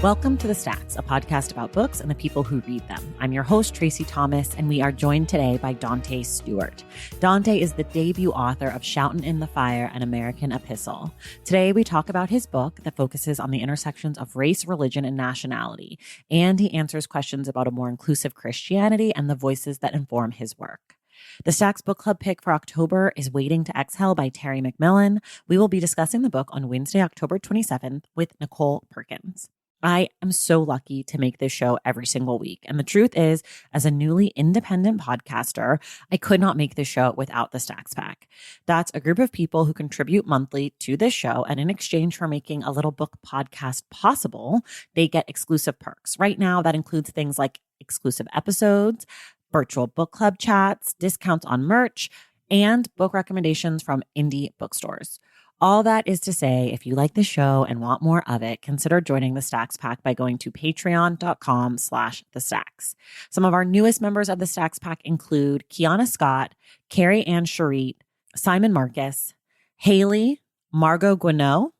Welcome to The Stacks, a podcast about books and the people who read them. I'm your host, Tracy Thomas, and we are joined today by Danté Stewart. Danté is the debut author of Shoutin' in the Fire, an American Epistle. Today, we talk about his book that focuses on the intersections of race, religion, and nationality, and he answers questions about a more inclusive Christianity and the voices that inform his work. The Stacks Book Club pick for October is Waiting to Exhale by Terry McMillan. We will be discussing the book on Wednesday, October 27th with Nicole Perkins. I am so lucky to make this show every single week. And the truth is, as a newly independent podcaster, I could not make this show without the Stacks Pack. That's a group of people who contribute monthly to this show. And in exchange for making a little book podcast possible, they get exclusive perks. Right now, that includes things like exclusive episodes, virtual book club chats, discounts on merch, and book recommendations from indie bookstores. All that is to say, if you like the show and want more of it, consider joining the Stacks Pack by going to patreon.com/thestacks. Some of our newest members of the Stacks Pack include Kiana Scott, Carrie Ann Charit, Simon Marcus, Haley, Margot Guineau,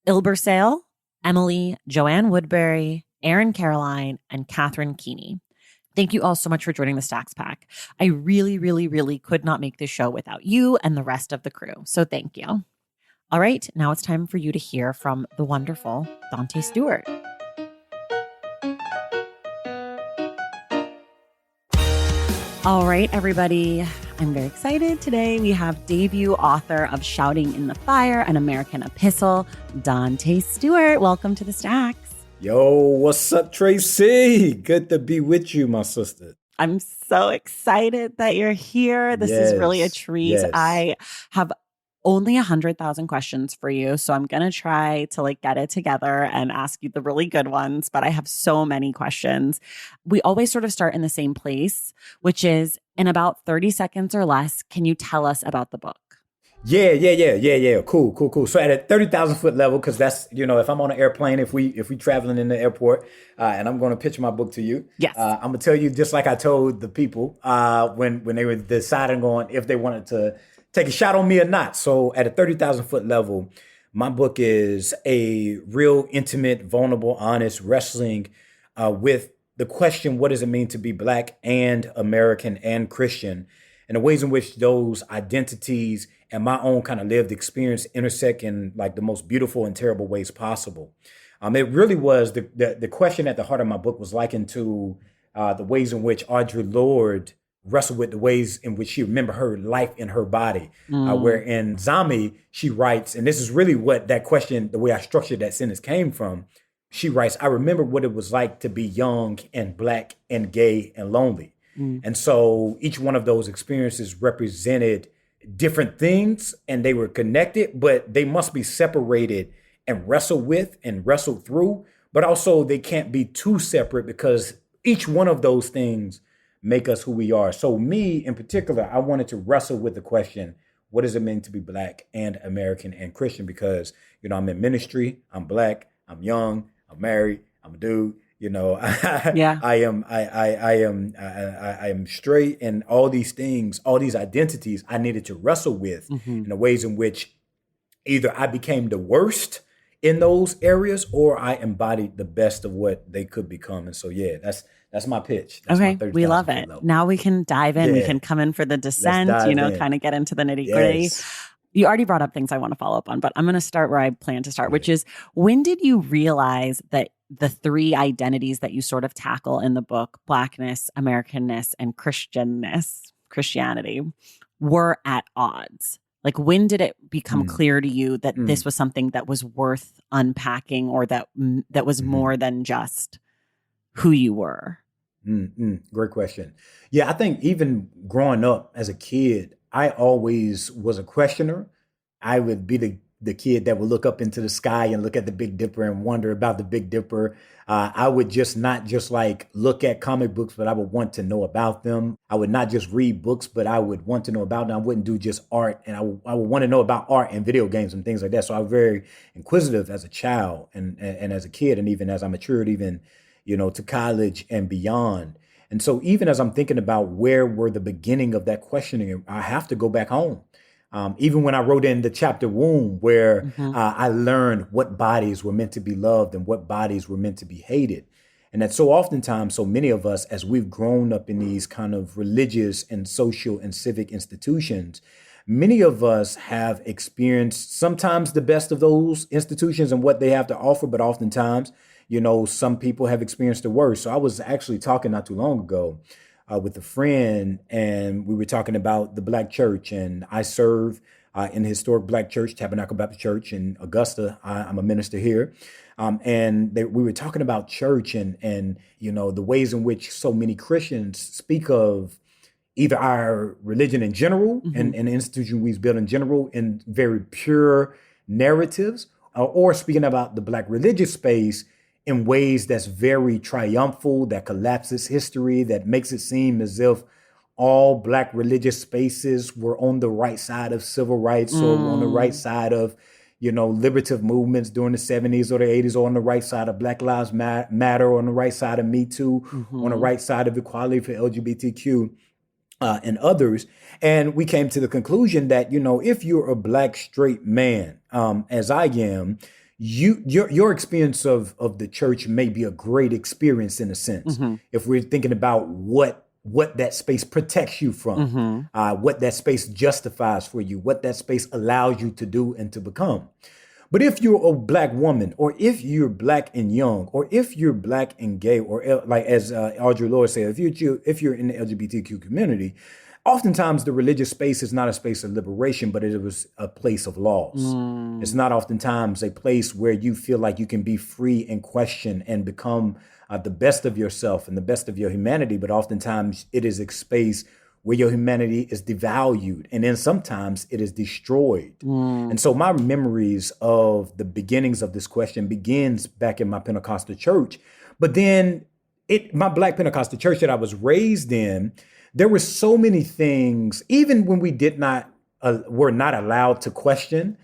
Ilber Sale, Emily, Joanne Woodbury, Erin Caroline, and Catherine Keeney. Thank you all so much for joining the Stacks Pack. I really could not make this show without you and the rest of the crew, so thank you. All right, now it's time for you to hear from the wonderful Danté Stewart. All right, everybody, I'm very excited. Today we have debut author of Shoutin' in the Fire, an American Epistle, Danté Stewart. Welcome to the Stacks. Yo, what's up, Tracy? Good to be with you, my sister. I'm so excited that you're here. This is really a treat. Yes. I have only 100,000 questions for you. So I'm going to try to get it together and ask you the really good ones, but I have so many questions. We always sort of start in the same place, which is in about 30 seconds or less, can you tell us about the book? Yeah. Cool. So at a 30,000 foot level, because that's, if I'm on an airplane, if we traveling in the airport, and I'm going to pitch my book to you. Yes. I'm going to tell you, just like I told the people when they were deciding on if they wanted to take a shot on me or not. So at a 30,000 foot level, my book is a real intimate, vulnerable, honest wrestling with the question, what does it mean to be Black and American and Christian? And the ways in which those identities and my own kind of lived experience intersect in the most beautiful and terrible ways possible. It really was the question at the heart of my book was likened to the ways in which Audre Lorde wrestle with the ways in which she remember her life in her body. Where in Zami, she writes, and this is really what that question, the way I structured that sentence came from. She writes, I remember what it was like to be young and Black and gay and lonely. And so each one of those experiences represented different things and they were connected, but they must be separated and wrestled with and wrestled through. But also they can't be too separate because each one of those things make us who we are. So me in particular, I wanted to wrestle with the question, what does it mean to be Black and American and Christian? Because, I'm in ministry, I'm Black, I'm young, I'm married, I'm a dude, Yeah. I am straight, and all these things, all these identities I needed to wrestle with in the ways in which either I became the worst in those areas or I embodied the best of what they could become. And so, that's my pitch. That's okay, my we love it. Now we can dive in. Yeah. We can come in for the descent, kind of get into the nitty gritty. Yes. You already brought up things I want to follow up on, but I'm going to start where I plan to start, which is when did you realize that the three identities that you sort of tackle in the book, Blackness, Americanness, and Christianity, were at odds? When did it become clear to you that this was something that was worth unpacking or that was more than just who you were? Great question. Yeah, I think even growing up as a kid, I always was a questioner. I would be the kid that would look up into the sky and look at the Big Dipper and wonder about the Big Dipper. I would not just look at comic books, but I would want to know about them. I would not just read books, but I would want to know about them. I wouldn't do just art, and I would want to know about art and video games and things like that. So I was very inquisitive as a child and as a kid, and even as I matured, even to college and beyond. And so even as I'm thinking about where were the beginning of that questioning, I have to go back home. Even when I wrote in the chapter Womb, where Mm-hmm. I learned what bodies were meant to be loved and what bodies were meant to be hated. And that so oftentimes, so many of us, as we've grown up in these kind of religious and social and civic institutions, many of us have experienced sometimes the best of those institutions and what they have to offer, but oftentimes, some people have experienced the worst. So I was actually talking not too long ago with a friend, and we were talking about the Black church, and I serve in the historic Black church, Tabernacle Baptist Church in Augusta. I'm a minister here. We were talking about church and the ways in which so many Christians speak of either our religion in general and the institution we've built in general in very pure narratives, or speaking about the Black religious space in ways that's very triumphal, that collapses history, that makes it seem as if all Black religious spaces were on the right side of civil rights or on the right side of, liberative movements during the 70s or the 80s, or on the right side of Black Lives Matter, or on the right side of Me Too, on the right side of equality for LGBTQ. And others. And we came to the conclusion that, if you're a Black straight man, as I am, your experience of the church may be a great experience in a sense. If we're thinking about what that space protects you from, what that space justifies for you, what that space allows you to do and to become. But if you're a Black woman, or if you're Black and young, or if you're Black and gay, or like as Audre Lorde said, if you're in the LGBTQ community, oftentimes the religious space is not a space of liberation, but it was a place of loss. It's not oftentimes a place where you feel like you can be free and question and become the best of yourself and the best of your humanity, but oftentimes it is a space where your humanity is devalued, and then sometimes it is destroyed. And so my memories of the beginnings of this question begins back in my Pentecostal church. But then my Black Pentecostal church that I was raised in, there were so many things, even when we were not allowed to question.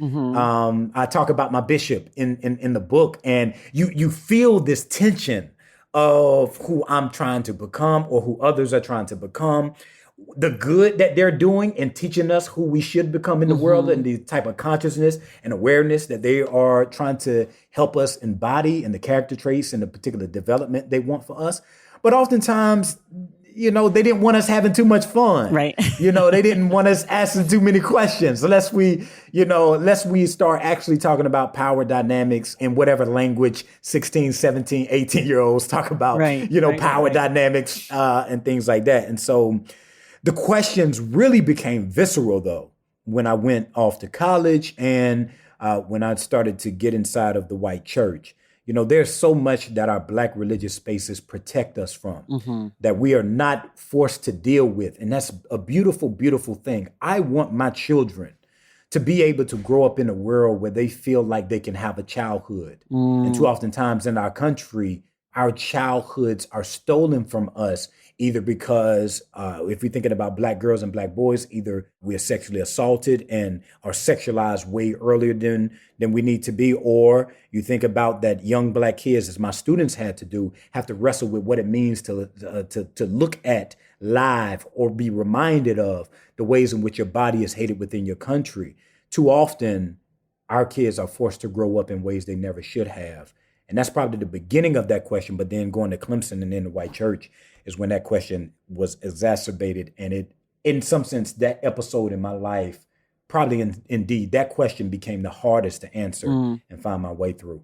I talk about my bishop in the book, and you feel this tension of who I'm trying to become or who others are trying to become, the good that they're doing and teaching us who we should become in the world, and the type of consciousness and awareness that they are trying to help us embody, and the character traits and the particular development they want for us. But oftentimes, they didn't want us having too much fun. Right. They didn't want us asking too many questions, unless we start actually talking about power dynamics in whatever language 16, 17, 18-year-olds talk about, power dynamics and things like that. And so the questions really became visceral, though, when I went off to college and when I started to get inside of the white church. There's so much that our Black religious spaces protect us from that we are not forced to deal with. And that's a beautiful, beautiful thing. I want my children to be able to grow up in a world where they feel like they can have a childhood. And too oftentimes in our country, our childhoods are stolen from us, either because if we're thinking about Black girls and Black boys, either we are sexually assaulted and are sexualized way earlier than we need to be, or you think about that young Black kids, as my students had to do, have to wrestle with what it means to look at live or be reminded of the ways in which your body is hated within your country. Too often, our kids are forced to grow up in ways they never should have. And that's probably the beginning of that question. But then going to Clemson and then the white church is when that question was exacerbated. And it, in some sense, that episode in my life, probably indeed, that question became the hardest to answer and find my way through.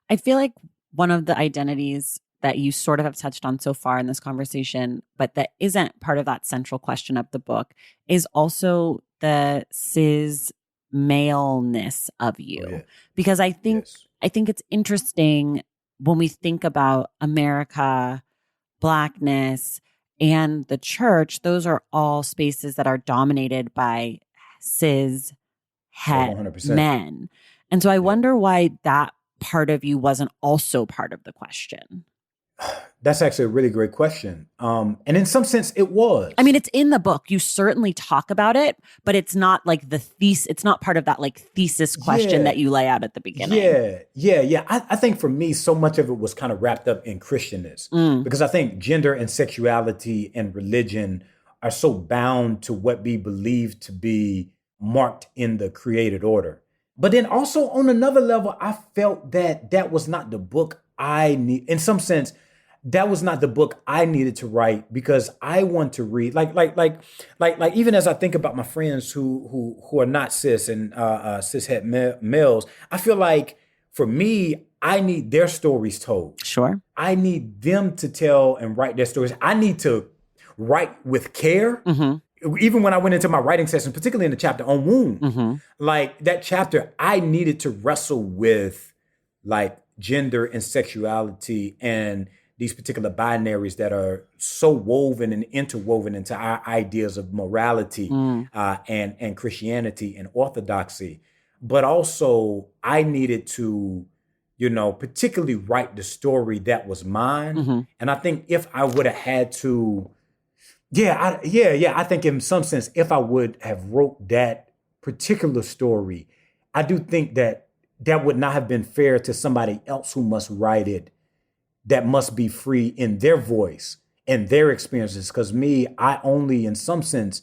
I feel like one of the identities that you sort of have touched on so far in this conversation, but that isn't part of that central question of the book, is also the cis maleness of you. Oh, yeah. Because I think it's interesting when we think about America, Blackness, and the church. Those are all spaces that are dominated by cis het 100%. men. And so I wonder why that part of you wasn't also part of the question. That's actually a really great question. And in some sense, it was. I mean, it's in the book. You certainly talk about it, but it's not like the thesis. It's not part of that like thesis question that you lay out at the beginning. Yeah. I think for me, so much of it was kind of wrapped up in Christianness because I think gender and sexuality and religion are so bound to what we believe to be marked in the created order. But then also on another level, I felt that that was not the book I need. In some sense, that was not the book I needed to write because I want to read like even as I think about my friends who are not cis and males, I feel like for me, I need their stories told. Sure. I need them to tell and write their stories. I need to write with care. Even when I went into my writing session, particularly in the chapter on womb, like that chapter, I needed to wrestle with like gender and sexuality and these particular binaries that are so woven and interwoven into our ideas of morality and Christianity and orthodoxy. But also I needed to, particularly write the story that was mine. And I think if I would have had to, I think in some sense, if I would have wrote that particular story, I do think that that would not have been fair to somebody else who must write it, that must be free in their voice and their experiences. Because me, I only in some sense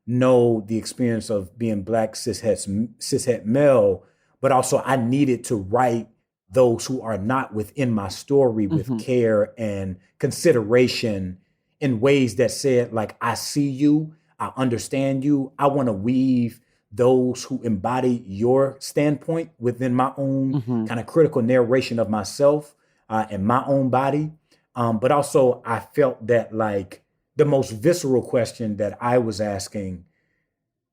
know the experience of being Black cishet male, but also I needed to write those who are not within my story with care and consideration in ways that said, like, I see you, I understand you, I want to weave those who embody your standpoint within my own kind of critical narration of myself and my own body. But also I felt that like the most visceral question that I was asking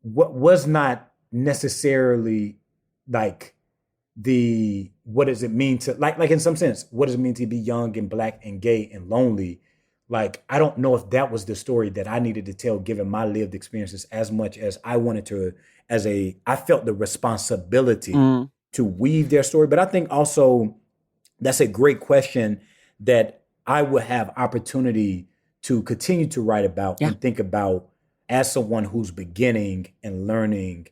what was not necessarily like what does it mean to like in some sense, what does it mean to be young and Black and gay and lonely? Like, I don't know if that was the story that I needed to tell, given my lived experiences, as much as I wanted to, I felt the responsibility to weave their story. But I think also that's a great question that I would have opportunity to continue to write about and think about as someone who's beginning and learning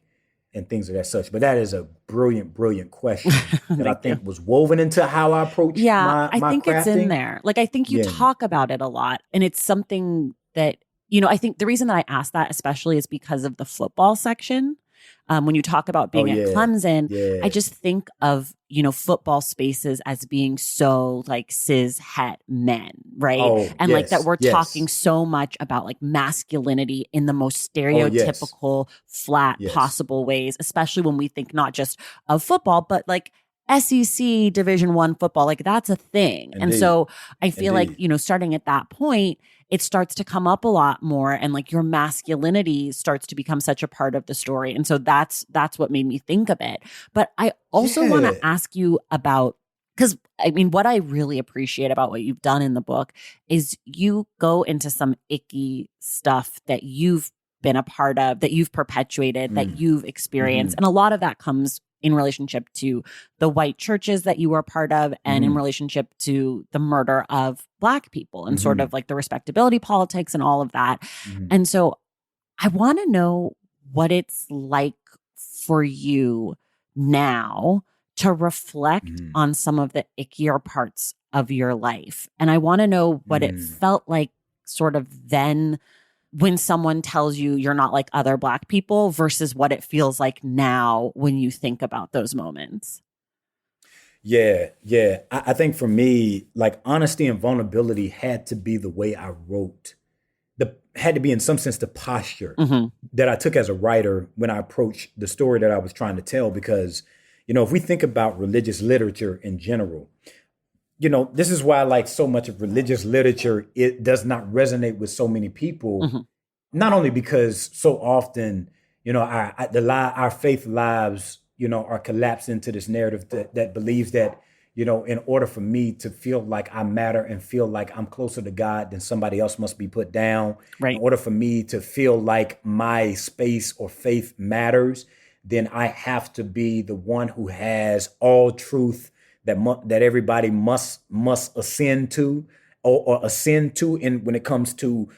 and things of that such. But that is a brilliant, brilliant question that I think was woven into how I approach my I think crafting. It's in there. Like, I think you talk about it a lot. And it's something that, I think the reason that I asked that especially is because of the football section. When you talk about being at Clemson, I just think of, football spaces as being so like cis het men, right? And like that we're talking so much about like masculinity in the most stereotypical, flat possible ways, especially when we think not just of football, but like SEC Division I football, like that's a thing. Indeed. And so I feel like, starting at that point, it starts to come up a lot more and like your masculinity starts to become such a part of the story. And so that's what made me think of it. But I also want to ask you about, because I mean, what I really appreciate about what you've done in the book is you go into some icky stuff that you've been a part of, that you've perpetuated, that you've experienced. And a lot of that comes in relationship to the white churches that you were a part of and in relationship to the murder of Black people and sort of like the respectability politics and all of that. And so I want to know what it's like for you now to reflect on some of the ickier parts of your life. And I want to know what it felt like sort of then when someone tells you you're not like other Black people versus what it feels like now when you think about those moments. Yeah. I think for me, like honesty and vulnerability had to be the way I wrote. Had to be in some sense the posture that I took as a writer when I approached the story that I was trying to tell. Because, if we think about religious literature in general, this is why like so much of religious literature, it does not resonate with so many people, not only because so often, our faith lives, are collapsed into this narrative that believes that, in order for me to feel like I matter and feel like I'm closer to God, then somebody else must be put down. Right. In order for me to feel like my space or faith matters, then I have to be the one who has all truth that everybody must ascend to or ascend to when it comes to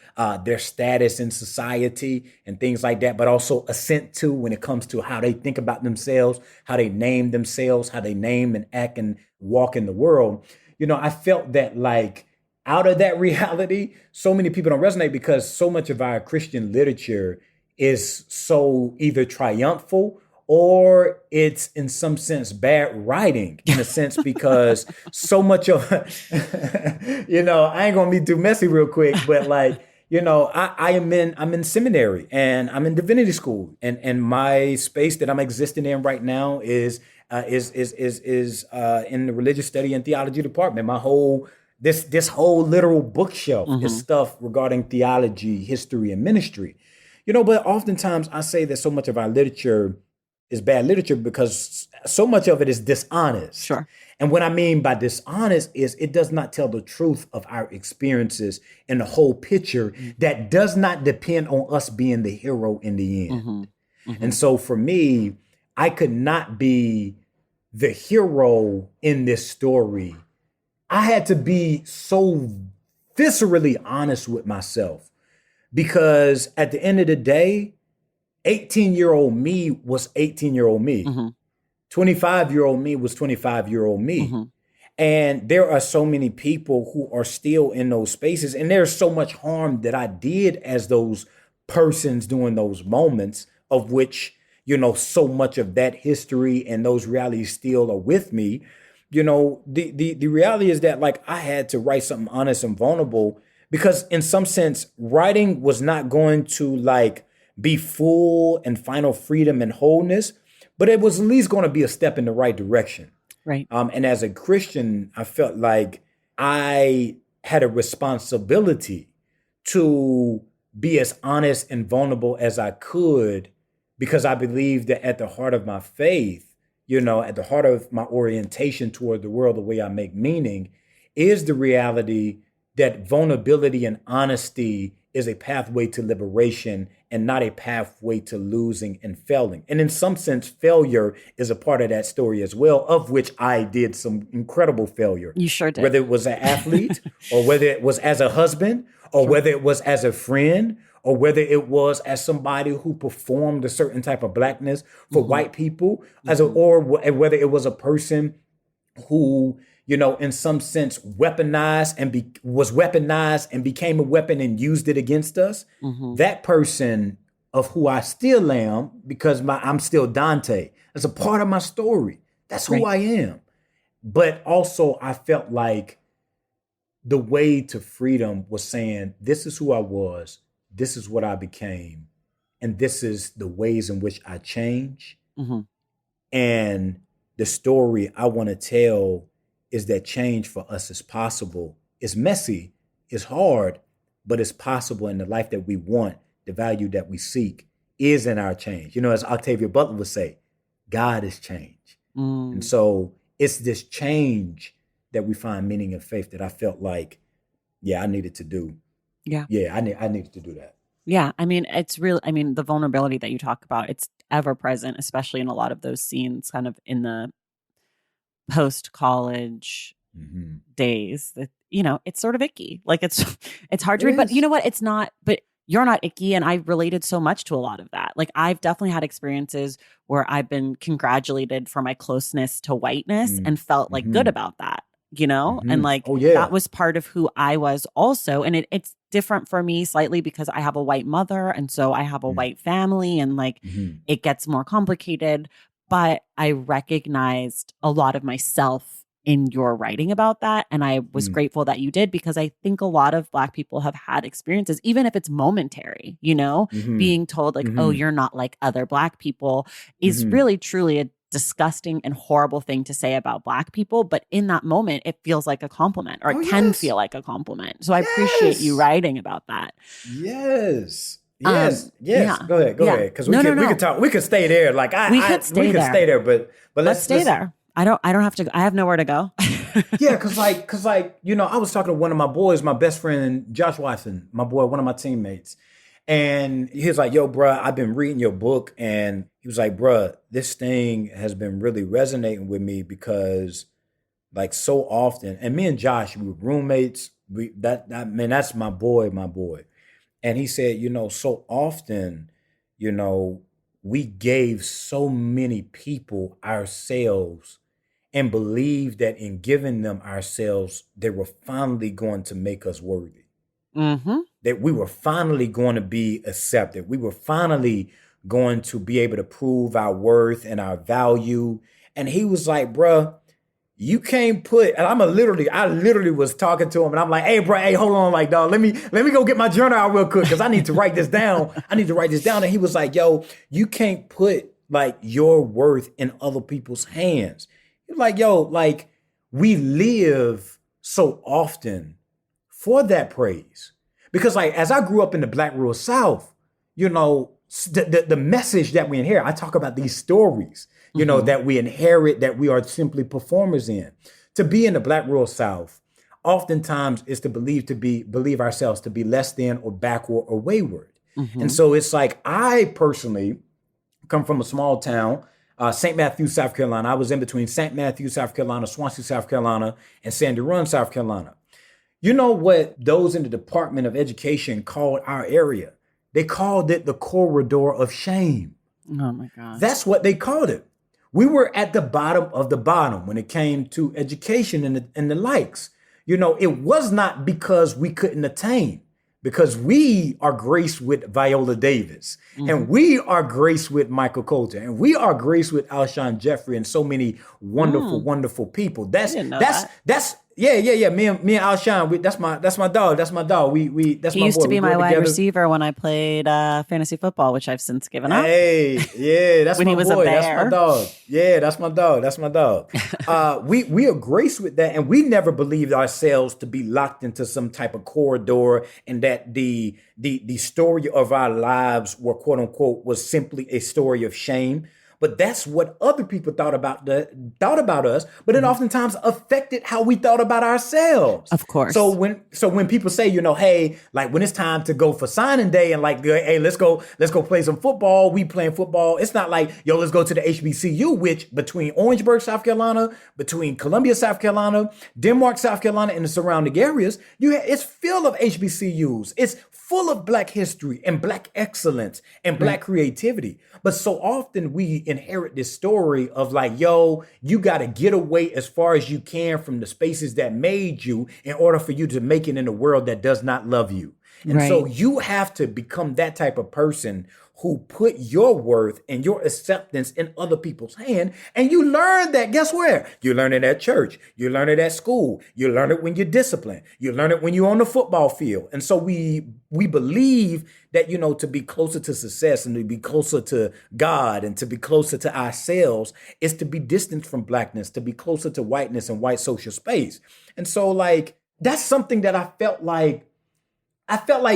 their status in society and things like that, but also assent to when it comes to how they think about themselves, how they name themselves, how they name and act and walk in the world. I felt that like out of that reality, so many people don't resonate because so much of our Christian literature is so either triumphal or it's in some sense bad writing in a sense because so much of I ain't gonna be too messy real quick, but like, I'm in seminary and I'm in divinity school, and my space that I'm existing in right now is in the religious study and theology department. My whole this whole literal bookshelf is stuff regarding theology, history, and ministry. But oftentimes I say that so much of our literature is bad literature because so much of it is dishonest. Sure. And what I mean by dishonest is it does not tell the truth of our experiences and the whole picture that does not depend on us being the hero in the end. And so for me, I could not be the hero in this story. I had to be so viscerally honest with myself because at the end of the day, 18-year-old me was 18-year-old me. 25-year-old me was 25-year-old me. And there are so many people who are still in those spaces. And there's so much harm that I did as those persons during those moments, of which, so much of that history and those realities still are with me. The reality is that like I had to write something honest and vulnerable because in some sense, writing was not going to like be full and final freedom and wholeness, but it was at least going to be a step in the right direction. Right. And as a Christian, I felt like I had a responsibility to be as honest and vulnerable as I could, because I believe that at the heart of my faith, at the heart of my orientation toward the world, the way I make meaning, is the reality that vulnerability and honesty is a pathway to liberation and not a pathway to losing and failing. And in some sense, failure is a part of that story as well, of which I did some incredible failure. You sure did. Whether it was an athlete or whether it was as a husband or whether it was as a friend or whether it was as somebody who performed a certain type of blackness for white people, or whether it was a person who, in some sense was weaponized and became a weapon and used it against us. That person of who I still am, because I'm still Danté. That's a part of my story. That's who I am. But also I felt like the way to freedom was saying, this is who I was, this is what I became, and this is the ways in which I change. And the story I want to tell is that change for us is possible. It's messy, it's hard, but it's possible. In the life that we want, the value that we seek is in our change. As Octavia Butler would say, God is change. And so it's this change that we find meaning in faith that I felt like, I needed to do. I needed to do that. Yeah. I mean, it's real. I mean, the vulnerability that you talk about, it's ever present, especially in a lot of those scenes kind of in the post-college days that, it's sort of icky. Like it's hard to read, but you know what? It's not, but you're not icky. And I related so much to a lot of that. Like I've definitely had experiences where I've been congratulated for my closeness to whiteness and felt like good about that, and like, that was part of who I was also. And it's different for me slightly because I have a white mother. And so I have a white family and like, it gets more complicated. But I recognized a lot of myself in your writing about that. And I was grateful that you did, because I think a lot of Black people have had experiences, even if it's momentary, being told like, oh, you're not like other Black people is really, truly a disgusting and horrible thing to say about Black people. But in that moment, it feels like a compliment, or it can feel like a compliment. So I appreciate you writing about that. Yes. Yes. Go ahead. Because we could talk. We could stay there. Like we could stay there. But let's stay there. I don't have to. I have nowhere to go. Because I was talking to one of my boys, my best friend Josh Watson, my boy, one of my teammates, and he was like, "Yo, bruh, I've been reading your book," and he was like, "Bruh, this thing has been really resonating with me because, like, so often." And me and Josh, we were roommates. That's my boy. And he said, so often, we gave so many people ourselves and believed that in giving them ourselves, they were finally going to make us worthy. that we were finally going to be accepted. We were finally going to be able to prove our worth and our value. And he was like, bruh, you can't put, and I literally was talking to him and I'm like, hey, bro, hey, hold on, like, dog, let me go get my journal out real quick because I need to write this down. And he was like, yo, you can't put like your worth in other people's hands. He's like, yo, like we live so often for that praise. Because like, as I grew up in the Black rural South, you know, the message that we inherit, I talk about these stories, you know, that we inherit, that we are simply performers in. To be in the Black rural South, oftentimes is to believe ourselves to be less than or backward or wayward. And so it's like, I personally come from a small town, St. Matthews, South Carolina. I was in between St. Matthews, South Carolina, Swansea, South Carolina, and Sandy Run, South Carolina. You know what those in the Department of Education called our area? They called it the corridor of shame. Oh my God. That's what they called it. We were at the bottom of the bottom when it came to education and the likes. You know, it was not because we couldn't attain, because we are graced with Viola Davis, and we are graced with Michael Coulter, and we are graced with Alshon Jeffrey, and so many wonderful, wonderful people. That's Yeah. Me and Alshon, that's my dog. That's my dog. That's he my used boy. to be We my grew up wide together. receiver when I played fantasy football, which I've since given up. Hey, yeah, that's When my he was a boy. That's bear. my dog. Yeah, that's my dog. That's my dog. We are graced with that, and we never believed ourselves to be locked into some type of corridor, and that the story of our lives were, quote unquote, was simply a story of shame. But that's what other people thought about us, but it oftentimes affected how we thought about ourselves. Of course. So when people say, you know, hey, like when it's time to go for signing day and like, hey, let's go play some football. We playing football. It's not like, yo, let's go to the HBCU, which between Orangeburg, South Carolina, between Columbia, South Carolina, Denmark, South Carolina, and the surrounding areas, it's full of HBCUs. It's full of Black history and Black excellence and Black creativity. But so often we inherit this story of like, yo, you got to get away as far as you can from the spaces that made you in order for you to make it in a world that does not love you. And so you have to become that type of person who put your worth and your acceptance in other people's hand. And you learn that, guess where? You learn it at church. You learn it at school. You learn it when you're disciplined. You learn it when you're on the football field. And so we believe that, you know, to be closer to success and to be closer to God and to be closer to ourselves is to be distant from Blackness, to be closer to whiteness and white social space. And so like, that's something that I felt like,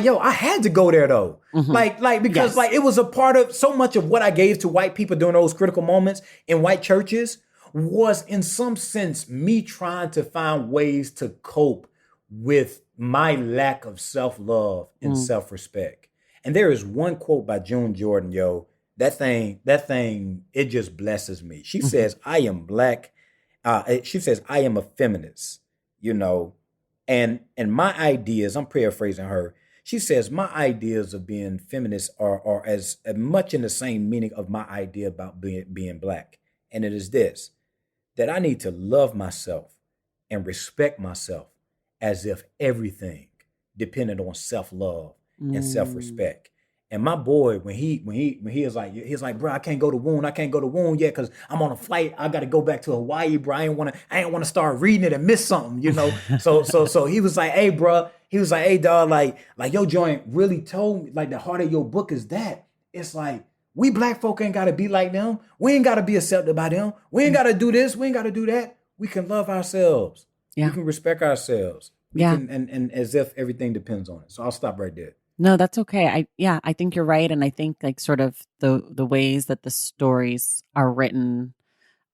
yo, I had to go there though. Because it was a part of so much of what I gave to white people during those critical moments in white churches was in some sense me trying to find ways to cope with my lack of self-love and self-respect. And there is one quote by June Jordan, yo, that thing, it just blesses me. She says, I am Black. She says, I am a feminist, you know. And my ideas, I'm paraphrasing her. She says, my ideas of being feminist are as much in the same meaning of my idea about being Black. And it is this, that I need to love myself and respect myself as if everything depended on self-love and self-respect. And my boy, when he was like, bro, I can't go to Woon yet because I'm on a flight. I got to go back to Hawaii, bro. I ain't want to start reading it and miss something, you know. So he was like, hey, bro. He was like, hey, dog, like your joint really told me, like the heart of your book is that. It's like, we Black folk ain't got to be like them. We ain't got to be accepted by them. We ain't got to do this. We ain't got to do that. We can love ourselves. Yeah. We can respect ourselves. Yeah. And as if everything depends on it. So I'll stop right there. No, that's okay. I think you're right. And I think like sort of the ways that the stories are written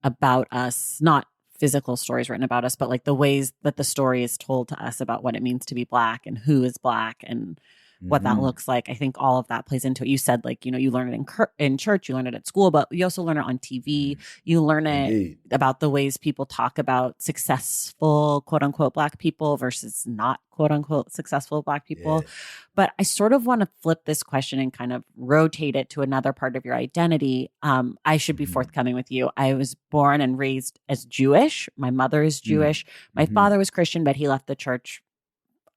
about us, not physical stories written about us, but like the ways that the story is told to us about what it means to be Black and who is Black and what that looks like. I think all of that plays into it. You said like, you know, you learn it in church, you learn it at school, but you also learn it on TV. You learn it about the ways people talk about successful, quote unquote, Black people versus not quote unquote successful Black people. Yeah. But I sort of want to flip this question and kind of rotate it to another part of your identity. I should be forthcoming with you. I was born and raised as Jewish. My mother is Jewish. My father was Christian, but he left the church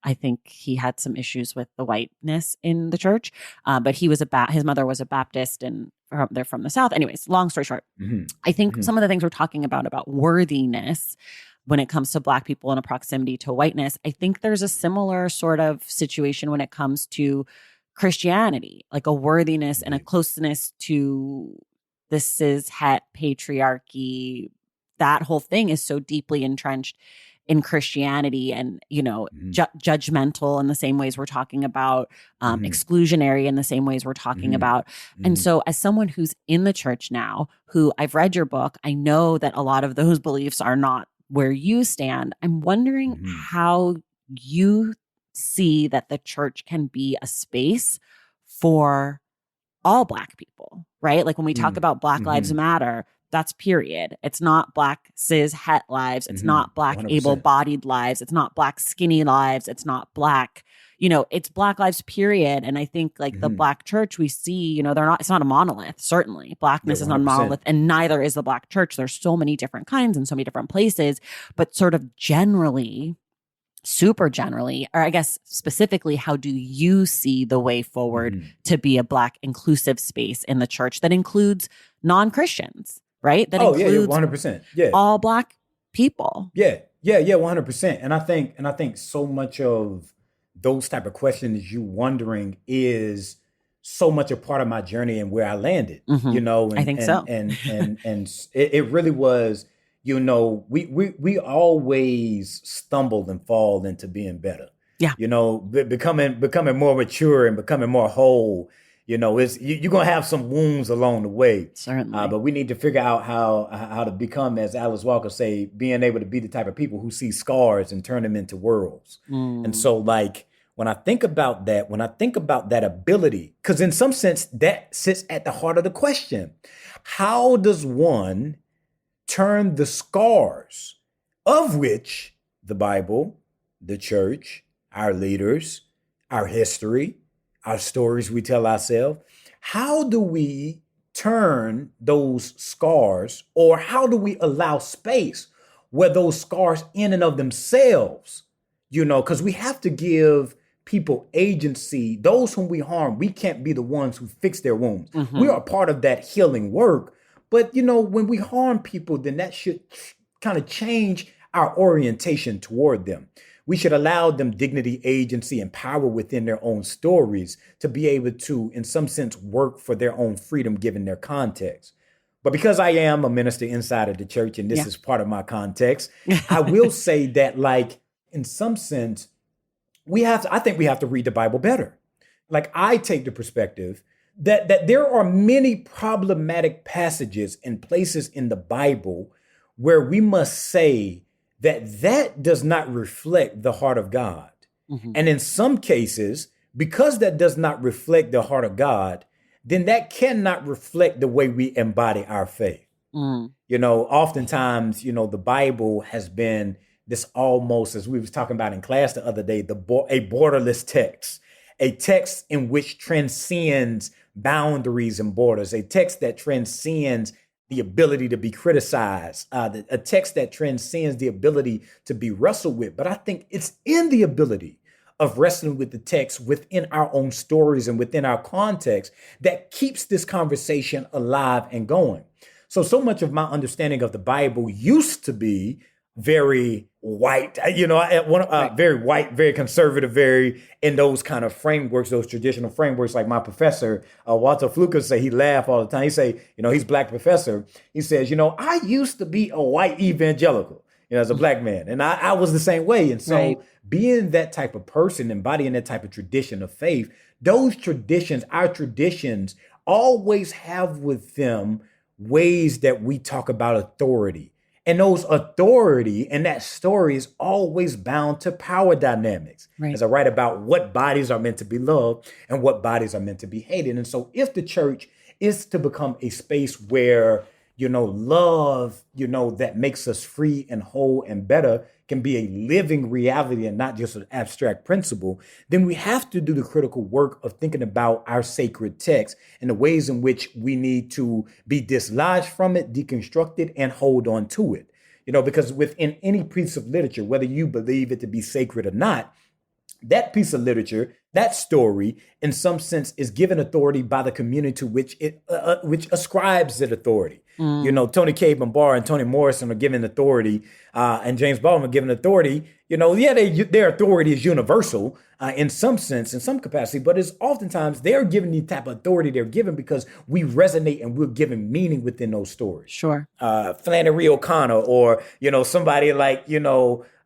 I think he had some issues with the whiteness in the church, but he was his mother was a Baptist, and they're from the South. Anyways, long story short, I think some of the things we're talking about worthiness when it comes to Black people and a proximity to whiteness, I think there's a similar sort of situation when it comes to Christianity, like a worthiness and a closeness to the cis-het patriarchy. That whole thing is so deeply entrenched in Christianity, and, you know, judgmental in the same ways we're talking about, exclusionary in the same ways we're talking about. And so as someone who's in the church now, who I've read your book, I know that a lot of those beliefs are not where you stand. I'm wondering how you see that the church can be a space for all Black people, right? Like when we talk about Black Lives Matter, that's period. It's not Black cis het lives. It's not Black 100%. able-bodied lives. It's not Black skinny lives. It's not Black, you know, it's Black lives, period. And I think like the Black church we see, you know, it's not a monolith, certainly. Blackness is not a monolith, and neither is the Black church. There's so many different kinds and so many different places, but sort of generally, super generally, or I guess specifically, how do you see the way forward to be a Black inclusive space in the church that includes non-Christians, right? That includes 100%. Yeah. all Black people. Yeah, 100%. And I think so much of those type of questions you wondering is so much a part of my journey and where I landed, you know. And, I think so. And it really was, you know, we always stumble and fall into being better. Yeah. You know, becoming more mature and becoming more whole. You know, you're going to have some wounds along the way. Certainly. But we need to figure out how to become, as Alice Walker say, being able to be the type of people who see scars and turn them into worlds. And so, like, when I think about that ability, because in some sense that sits at the heart of the question, how does one turn the scars of which the Bible, the church, our leaders, our history, our stories we tell ourselves, how do we turn those scars, or how do we allow space where those scars in and of themselves, you know, because we have to give people agency. Those whom we harm, we can't be the ones who fix their wounds. We are part of that healing work. But, you know, when we harm people, then that should kind of change our orientation toward them. We should allow them dignity, agency, and power within their own stories to be able to, in some sense, work for their own freedom given their context. But because I am a minister inside of the church, and this is part of my context, I will say that, like, in some sense, I think we have to read the Bible better. Like, I take the perspective that there are many problematic passages and places in the Bible where we must say that does not reflect the heart of God. And in some cases, because that does not reflect the heart of God, then that cannot reflect the way we embody our faith. You know, oftentimes, you know, the Bible has been this almost, as we was talking about in class the other day, a borderless text, a text in which transcends boundaries and borders, a text that transcends the ability to be criticized, a text that transcends the ability to be wrestled with. But I think it's in the ability of wrestling with the text within our own stories and within our context that keeps this conversation alive and going. So much of my understanding of the Bible used to be very white, you know, very white, very conservative, very in those kind of frameworks, those traditional frameworks. Like my professor, Walter Fluker, say, he laugh all the time. He say, you know, he's Black professor. He says, you know, I used to be a white evangelical, you know, as a Black man. And I was the same way. And so being that type of person, embodying that type of tradition of faith, those traditions, our traditions always have with them ways that we talk about authority. And those authority and that story is always bound to power dynamics. As I write about what bodies are meant to be loved and what bodies are meant to be hated. And so if the church is to become a space where, you know, love, you know, that makes us free and whole and better can be a living reality and not just an abstract principle, then we have to do the critical work of thinking about our sacred text and the ways in which we need to be dislodged from it, deconstructed, and hold on to it. You know, because within any piece of literature, whether you believe it to be sacred or not, that piece of literature, that story, in some sense, is given authority by the community to which it which ascribes it authority. You know, Tony K. Bambar and Toni Morrison are given authority, and James Baldwin are given authority. You know, yeah, their authority is universal in some sense, in some capacity, but it's oftentimes they're given the type of authority they're given because we resonate and we're given meaning within those stories. Sure. Flannery O'Connor, or somebody like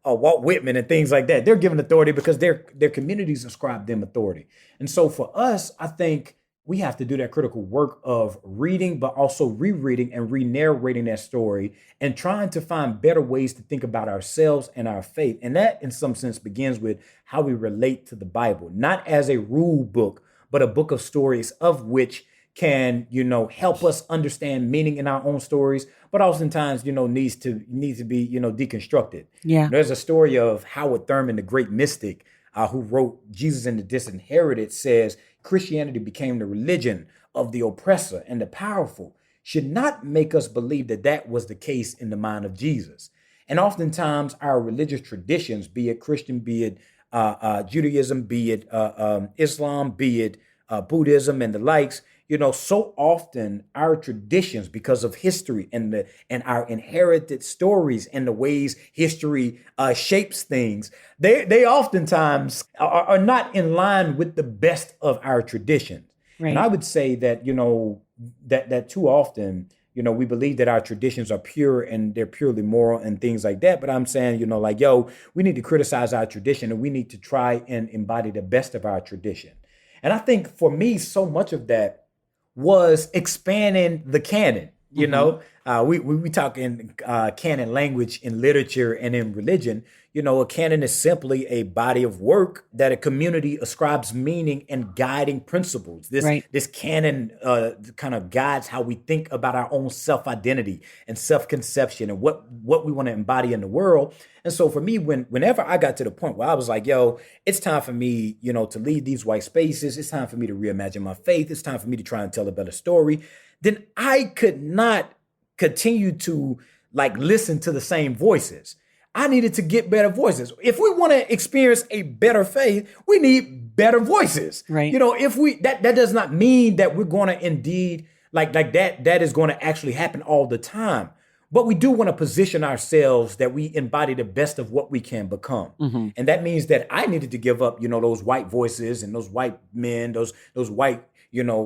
Walt Whitman and things like that. They're given authority because their communities ascribe them authority. And so for us, I think we have to do that critical work of reading, but also rereading and re-narrating that story and trying to find better ways to think about ourselves and our faith. And that, in some sense, begins with how we relate to the Bible, not as a rule book, but a book of stories of which can, help us understand meaning in our own stories, but oftentimes, needs to be, deconstructed. Yeah. There's a story of Howard Thurman, the great mystic, who wrote Jesus and the Disinherited, says Christianity became the religion of the oppressor and the powerful. Should not make us believe that that was the case in the mind of Jesus. And oftentimes our religious traditions, be it Christian, be it Judaism, be it Islam, be it Buddhism and the likes, so often our traditions, because of history and our inherited stories and the ways history shapes things, they oftentimes are not in line with the best of our traditions. Right. And I would say that, that too often, we believe that our traditions are pure and they're purely moral and things like that. But I'm saying, we need to criticize our tradition and we need to try and embody the best of our tradition. And I think for me, so much of that was expanding the canon. We talk in canon language in literature and in religion. A canon is simply a body of work that a community ascribes meaning and guiding principles. This canon kind of guides how we think about our own self-identity and self-conception and what we want to embody in the world. And so for me, whenever I got to the point where I was like, it's time for me, to leave these white spaces. It's time for me to reimagine my faith. It's time for me to try and tell a better story. Then I could not continue to listen to the same voices. I needed to get better voices. If we want to experience a better faith, we need better voices. Right. If we, that does not mean that we're going to indeed that is going to actually happen all the time. But we do want to position ourselves that we embody the best of what we can become. Mm-hmm. And that means that I needed to give up, those white voices and those white men, those white,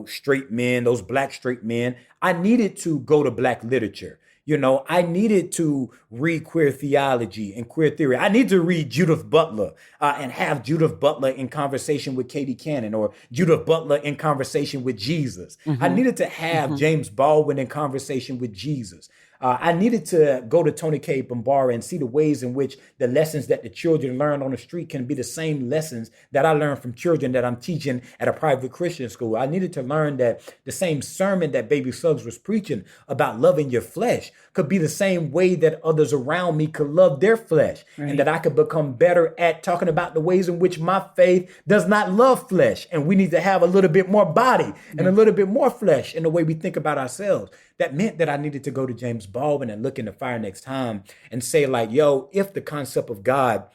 straight men, those black straight men. I needed to go to black literature. I needed to read queer theology and queer theory. I need to read Judith Butler and have Judith Butler in conversation with Katie Cannon, or Judith Butler in conversation with Jesus. Mm-hmm. I needed to have James Baldwin in conversation with Jesus. I needed to go to Tony K. Bambar and see the ways in which the lessons that the children learn on the street can be the same lessons that I learned from children that I'm teaching at a private Christian school. I needed to learn that the same sermon that Baby Suggs was preaching about loving your flesh could be the same way that others around me could love their flesh. Right. And that I could become better at talking about the ways in which my faith does not love flesh. And we need to have a little bit more body and a little bit more flesh in the way we think about ourselves. That meant that I needed to go to James Baldwin and look in the fire next time and say if the concept of God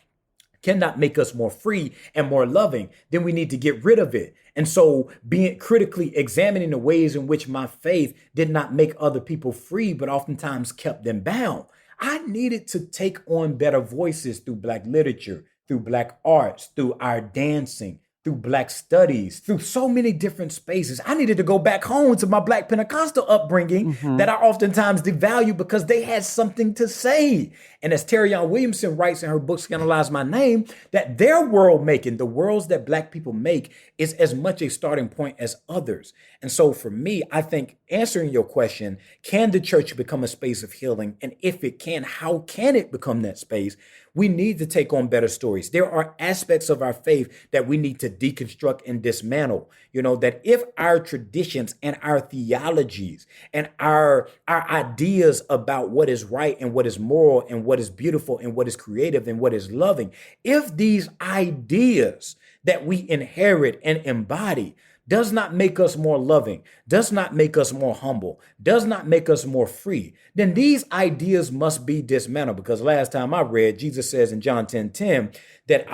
cannot make us more free and more loving, then we need to get rid of it. And so being critically examining the ways in which my faith did not make other people free, but oftentimes kept them bound. I needed to take on better voices through Black literature, through Black arts, through our dancing, through Black studies, through so many different spaces. I needed to go back home to my Black Pentecostal upbringing that I oftentimes devalue because they had something to say. And as Terrion Williamson writes in her book, Scandalize My Name, that their world making, the worlds that Black people make, is as much a starting point as others. And so for me, I think answering your question, can the church become a space of healing? And if it can, how can it become that space? We need to take on better stories. There are aspects of our faith that we need to deconstruct and dismantle. That if our traditions and our theologies and our ideas about what is right and what is moral and what is beautiful and what is creative and what is loving, if these ideas that we inherit and embody does not make us more loving, does not make us more humble, does not make us more free, then these ideas must be dismantled. Because last time I read, Jesus says in John 10:10 that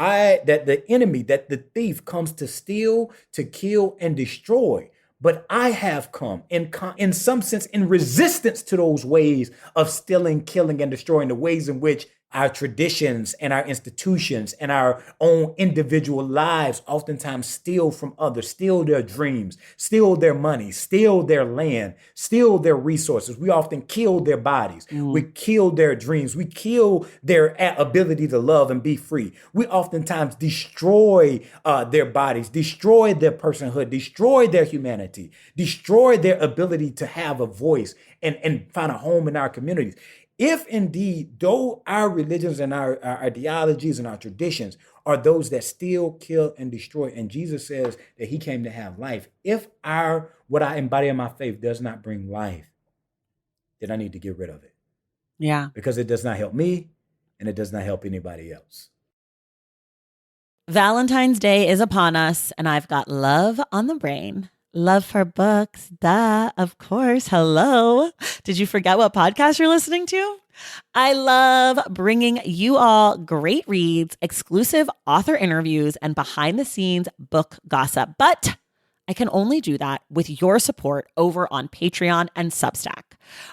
the enemy, that the thief comes to steal, to kill, and destroy. But I have come in some sense in resistance to those ways of stealing, killing, and destroying, the ways in which our traditions and our institutions and our own individual lives oftentimes steal from others, steal their dreams, steal their money, steal their land, steal their resources. We often kill their bodies. We kill their dreams. We kill their ability to love and be free. We oftentimes destroy their bodies, destroy their personhood, destroy their humanity, destroy their ability to have a voice and find a home in our communities. If indeed, though our religions and our ideologies and our traditions are those that steal, kill, and destroy, and Jesus says that he came to have life, if what I embody in my faith does not bring life, then I need to get rid of it. Yeah. Because it does not help me and it does not help anybody else. Valentine's Day is upon us, and I've got love on the brain. Love for books, duh, of course. Hello. Did you forget what podcast you're listening to? I love bringing you all great reads, exclusive author interviews, and behind the scenes book gossip. But I can only do that with your support over on Patreon and Substack.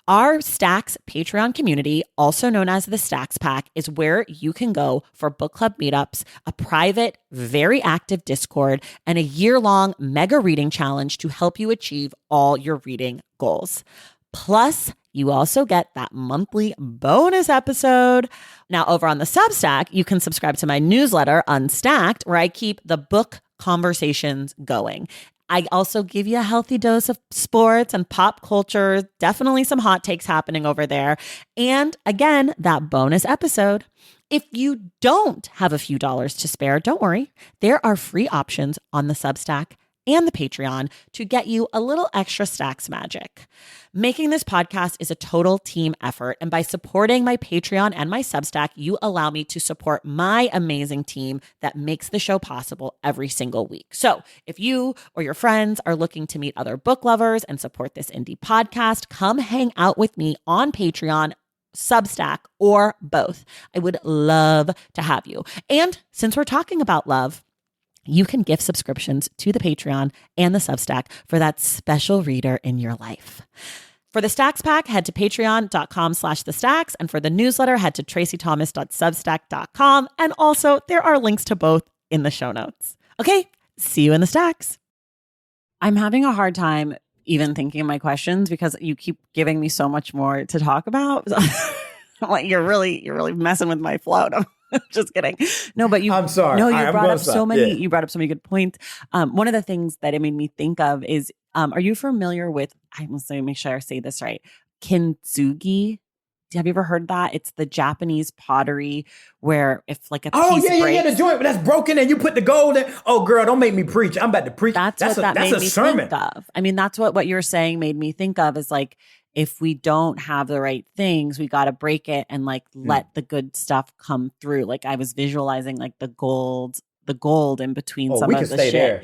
Our Stacks Patreon community, also known as the Stacks Pack, is where you can go for book club meetups, a private, very active Discord, and a year-long mega reading challenge to help you achieve all your reading goals. Plus, you also get that monthly bonus episode. Now, over on the Substack, you can subscribe to my newsletter, Unstacked, where I keep the book conversations going. I also give you a healthy dose of sports and pop culture, definitely some hot takes happening over there. And again, that bonus episode. If you don't have a few dollars to spare, don't worry. There are free options on the Substack and the Patreon to get you a little extra Stacks magic. Making this podcast is a total team effort, and by supporting my Patreon and my Substack, you allow me to support my amazing team that makes the show possible every single week. So if you or your friends are looking to meet other book lovers and support this indie podcast, come hang out with me on Patreon, Substack, or both. I would love to have you. And since we're talking about love, you can gift subscriptions to the Patreon and the Substack for that special reader in your life. For the Stacks Pack, head to patreon.com/thestacks. And for the newsletter, head to traceythomas.substack.com. And also, there are links to both in the show notes. Okay, see you in the Stacks. I'm having a hard time even thinking of my questions because you keep giving me so much more to talk about. I'm like, you're really messing with my flow. Just kidding. No, but I'm sorry. No, you brought up so many. Yeah. You brought up so many good points. One of the things that it made me think of is, are you familiar with? I must say, make sure I say this right. Kintsugi. Have you ever heard that? It's the Japanese pottery where if like a piece breaks, the joint that's broken and you put the gold in. Oh, girl, don't make me preach. I'm about to preach. That's what made me think of. I mean, that's what you're saying made me think of is like, if we don't have the right things, we got to break it and like let the good stuff come through. Like I was visualizing like the gold in between some of the shit. There.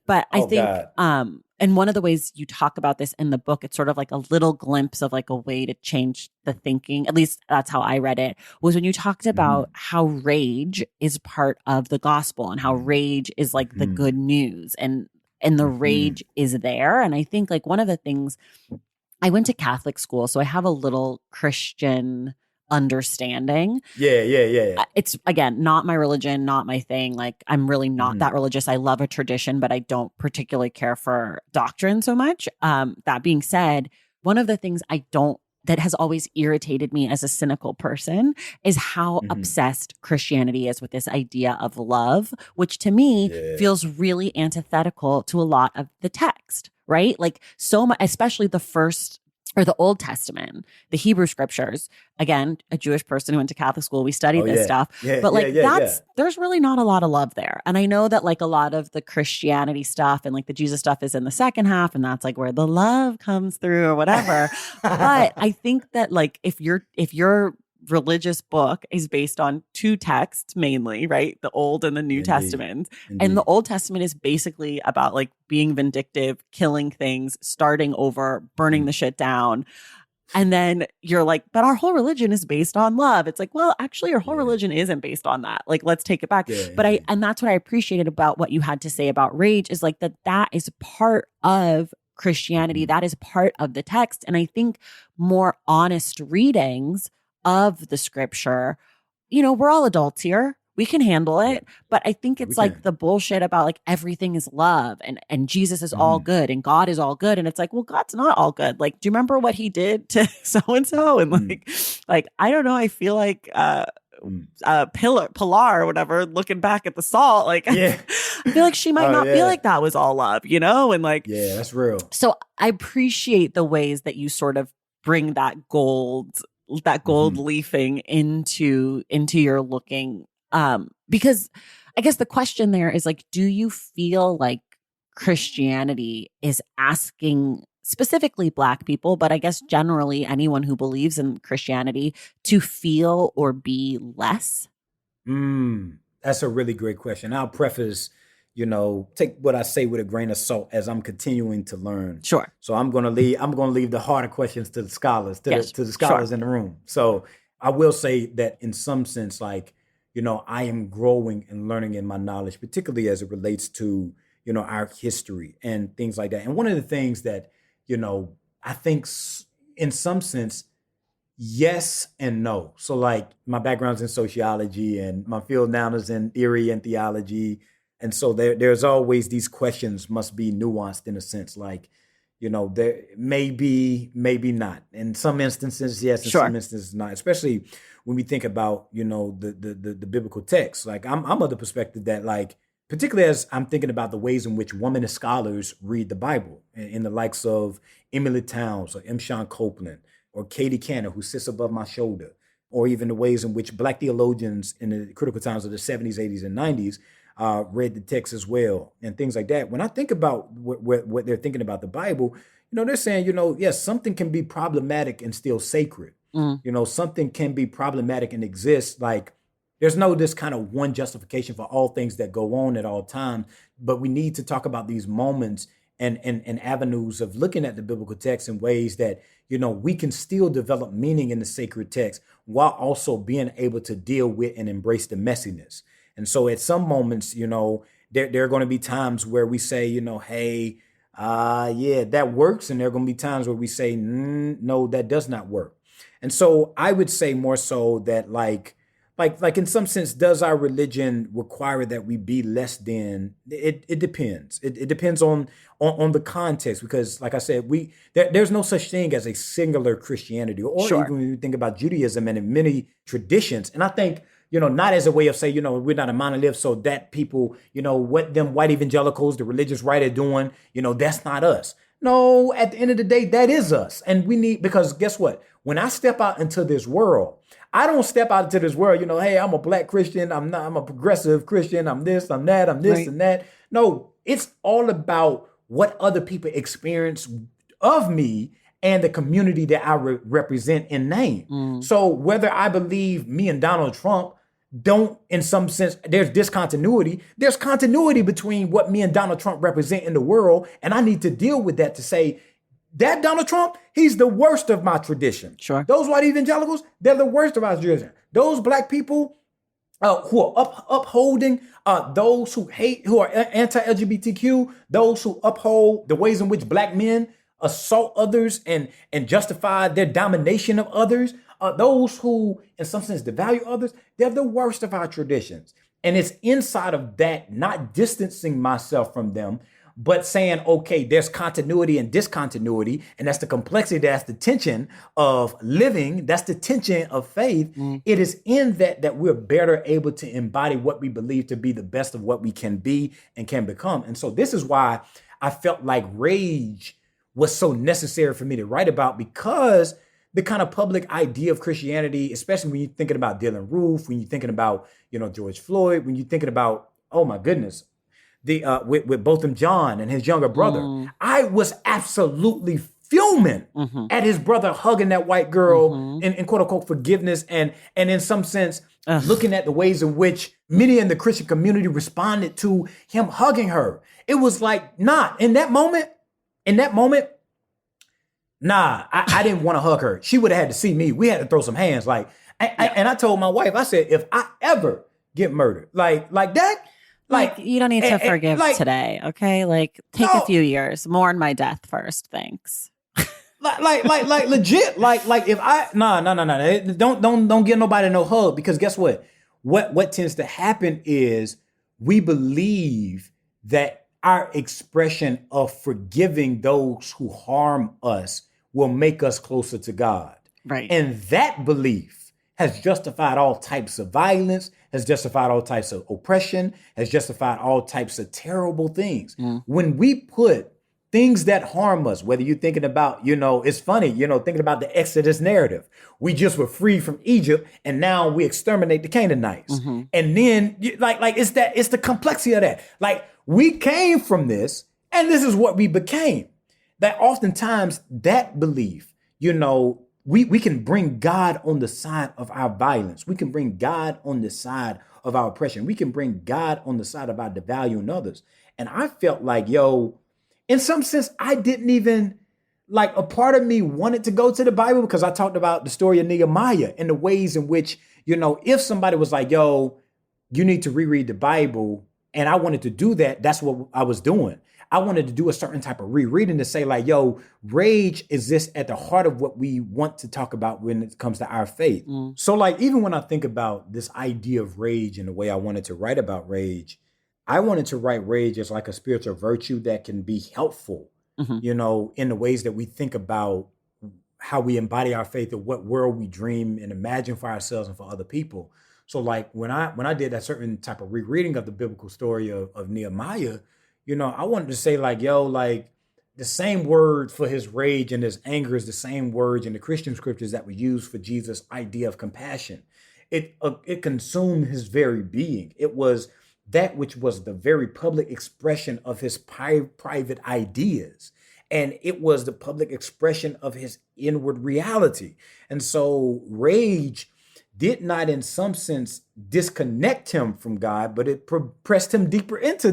But I think, God. And one of the ways you talk about this in the book, it's sort of like a little glimpse of like a way to change the thinking. At least that's how I read it, was when you talked about how rage is part of the gospel and how rage is like the good news and the rage is there. And I think like one of the things, I went to Catholic school, so I have a little Christian understanding. Yeah. It's, again, not my religion, not my thing. Like, I'm really not that religious. I love a tradition, but I don't particularly care for doctrine so much. That being said, one of the things that has always irritated me as a cynical person is how obsessed Christianity is with this idea of love, which to me feels really antithetical to a lot of the text. Right? Like so much, especially the first or the Old Testament, the Hebrew scriptures. Again, a Jewish person who went to Catholic school, we studied this stuff. But like there's really not a lot of love there. And I know that like a lot of the Christianity stuff and like the Jesus stuff is in the second half, and that's like where the love comes through or whatever. But I think that like if you're religious book is based on two texts mainly, right? The Old and the New Testament. And the Old Testament is basically about like being vindictive, killing things, starting over, burning the shit down. And then you're like, but our whole religion is based on love. It's like, well, actually, your whole religion isn't based on that. Like, let's take it back. And that's what I appreciated about what you had to say about rage is like that is part of Christianity. That is part of the text. And I think more honest readings of the scripture, we're all adults here. We can handle it. But I think it's like the bullshit about like everything is love and Jesus is all good and God is all good. And it's like, well, God's not all good. Like, do you remember what he did to so-and-so? And like, I don't know. I feel like Pilar or whatever, looking back at the salt, like I feel like she might not feel like that was all love, and like, that's real. So I appreciate the ways that you sort of bring that gold leafing into your looking. Because I guess the question there is like, do you feel like Christianity is asking specifically Black people, but I guess generally anyone who believes in Christianity to feel or be less? That's a really great question. I'll preface, take what I say with a grain of salt as I'm continuing to learn. Sure. So I'm going to leave the harder questions to the scholars, to the scholars in the room. So I will say that in some sense, like, I am growing and learning in my knowledge, particularly as it relates to, our history and things like that. And one of the things that, I think in some sense, yes and no. So like my background's in sociology and my field now is in theory and theology. And so there's always these questions must be nuanced in a sense, like, there maybe not. In some instances, yes, in some instances not, especially when we think about, the biblical text. Like I'm of the perspective that like, particularly as I'm thinking about the ways in which womanist scholars read the Bible in the likes of Emily Towns or M. Sean Copeland or Katie Cantor, who sits above my shoulder, or even the ways in which Black theologians in the critical times of the 70s, 80s, and 90s read the text as well, and things like that. When I think about what they're thinking about the Bible, they're saying, yes, something can be problematic and still sacred. Something can be problematic and exist. Like there's no this kind of one justification for all things that go on at all times, but we need to talk about these moments and avenues of looking at the biblical text in ways that, we can still develop meaning in the sacred text while also being able to deal with and embrace the messiness. And so at some moments, there are going to be times where we say, hey, that works. And there are going to be times where we say, no, that does not work. And so I would say more so that like in some sense, does our religion require that we be less than? It depends. It depends on the context, because like I said, there's no such thing as a singular Christianity, or even when you think about Judaism and in many traditions. And I think, not as a way of saying, we're not a monolith, so that people, what them white evangelicals, the religious right are doing, that's not us. No, at the end of the day, that is us. And because guess what? When I step out into this world, I don't step out into this world, hey, I'm a Black Christian. I'm a progressive Christian. I'm this, I'm that, I'm this and that. No, it's all about what other people experience of me and the community that I represent in name. So whether I believe me and Donald Trump don't, in some sense, there's discontinuity. There's continuity between what me and Donald Trump represent in the world. And I need to deal with that to say, that Donald Trump, he's the worst of my tradition. Sure. Those white evangelicals, they're the worst of our tradition. Those Black people who are upholding those who hate, who are anti-LGBTQ, those who uphold the ways in which Black men assault others and justify their domination of others, those who, in some sense, devalue others, they're the worst of our traditions. And it's inside of that, not distancing myself from them, but saying, okay, there's continuity and discontinuity, and that's the complexity, that's the tension of living, that's the tension of faith. It is in that we're better able to embody what we believe to be the best of what we can be and can become. And so this is why I felt like rage was so necessary for me to write about, because the kind of public idea of Christianity, especially when you're thinking about Dylan Roof, when you're thinking about, George Floyd, when you're thinking about, oh my goodness, with Botham Jean and his younger brother, I was absolutely fuming at his brother hugging that white girl in quote unquote forgiveness and in some sense looking at the ways in which many in the Christian community responded to him hugging her. It was like, nah, in that moment, nah, I didn't want to hug her. She would have had to see me. We had to throw some hands. And I told my wife, I said, if I ever get murdered like that, like you don't need to forgive today, okay? Like take a few years, mourn my death first. Thanks. like legit. Like if I no. Don't give nobody no hug, because guess what? What tends to happen is we believe that our expression of forgiving those who harm us will make us closer to God. Right. And that belief has justified all types of violence, has justified all types of oppression, has justified all types of terrible things. When we put things that harm us, whether you're thinking about, it's funny, thinking about the Exodus narrative. We just were freed from Egypt and now we exterminate the Canaanites. And then it's the complexity of that. Like we came from this and this is what we became. That oftentimes that belief, we can bring God on the side of our violence. We can bring God on the side of our oppression. We can bring God on the side of our devaluing others. And I felt like, in some sense, I didn't even, like, a part of me wanted to go to the Bible because I talked about the story of Nehemiah and the ways in which, if somebody was like, you need to reread the Bible, and I wanted to do that, that's what I was doing. I wanted to do a certain type of rereading to say like, rage exists at the heart of what we want to talk about when it comes to our faith. So like, even when I think about this idea of rage and the way I wanted to write about rage, I wanted to write rage as like a spiritual virtue that can be helpful, in the ways that we think about how we embody our faith or what world we dream and imagine for ourselves and for other people. So like when I did that certain type of rereading of the biblical story of Nehemiah, I wanted to say like, like the same word for his rage and his anger is the same words in the Christian scriptures that we use for Jesus' idea of compassion. It consumed his very being. It was that which was the very public expression of his private ideas. And it was the public expression of his inward reality. And so rage did not in some sense disconnect him from God, but it pressed him deeper into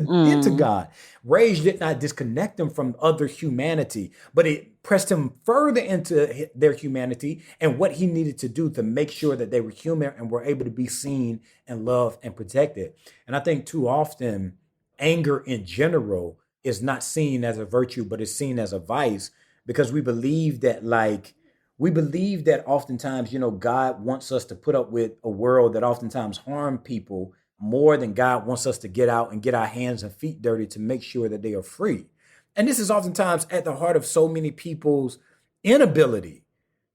God. Rage did not disconnect him from other humanity, but it pressed him further into their humanity and what he needed to do to make sure that they were human and were able to be seen and loved and protected. And I think too often anger in general is not seen as a virtue, but is seen as a vice, because we believe that oftentimes, God wants us to put up with a world that oftentimes harm people more than God wants us to get out and get our hands and feet dirty to make sure that they are free. And this is oftentimes at the heart of so many people's inability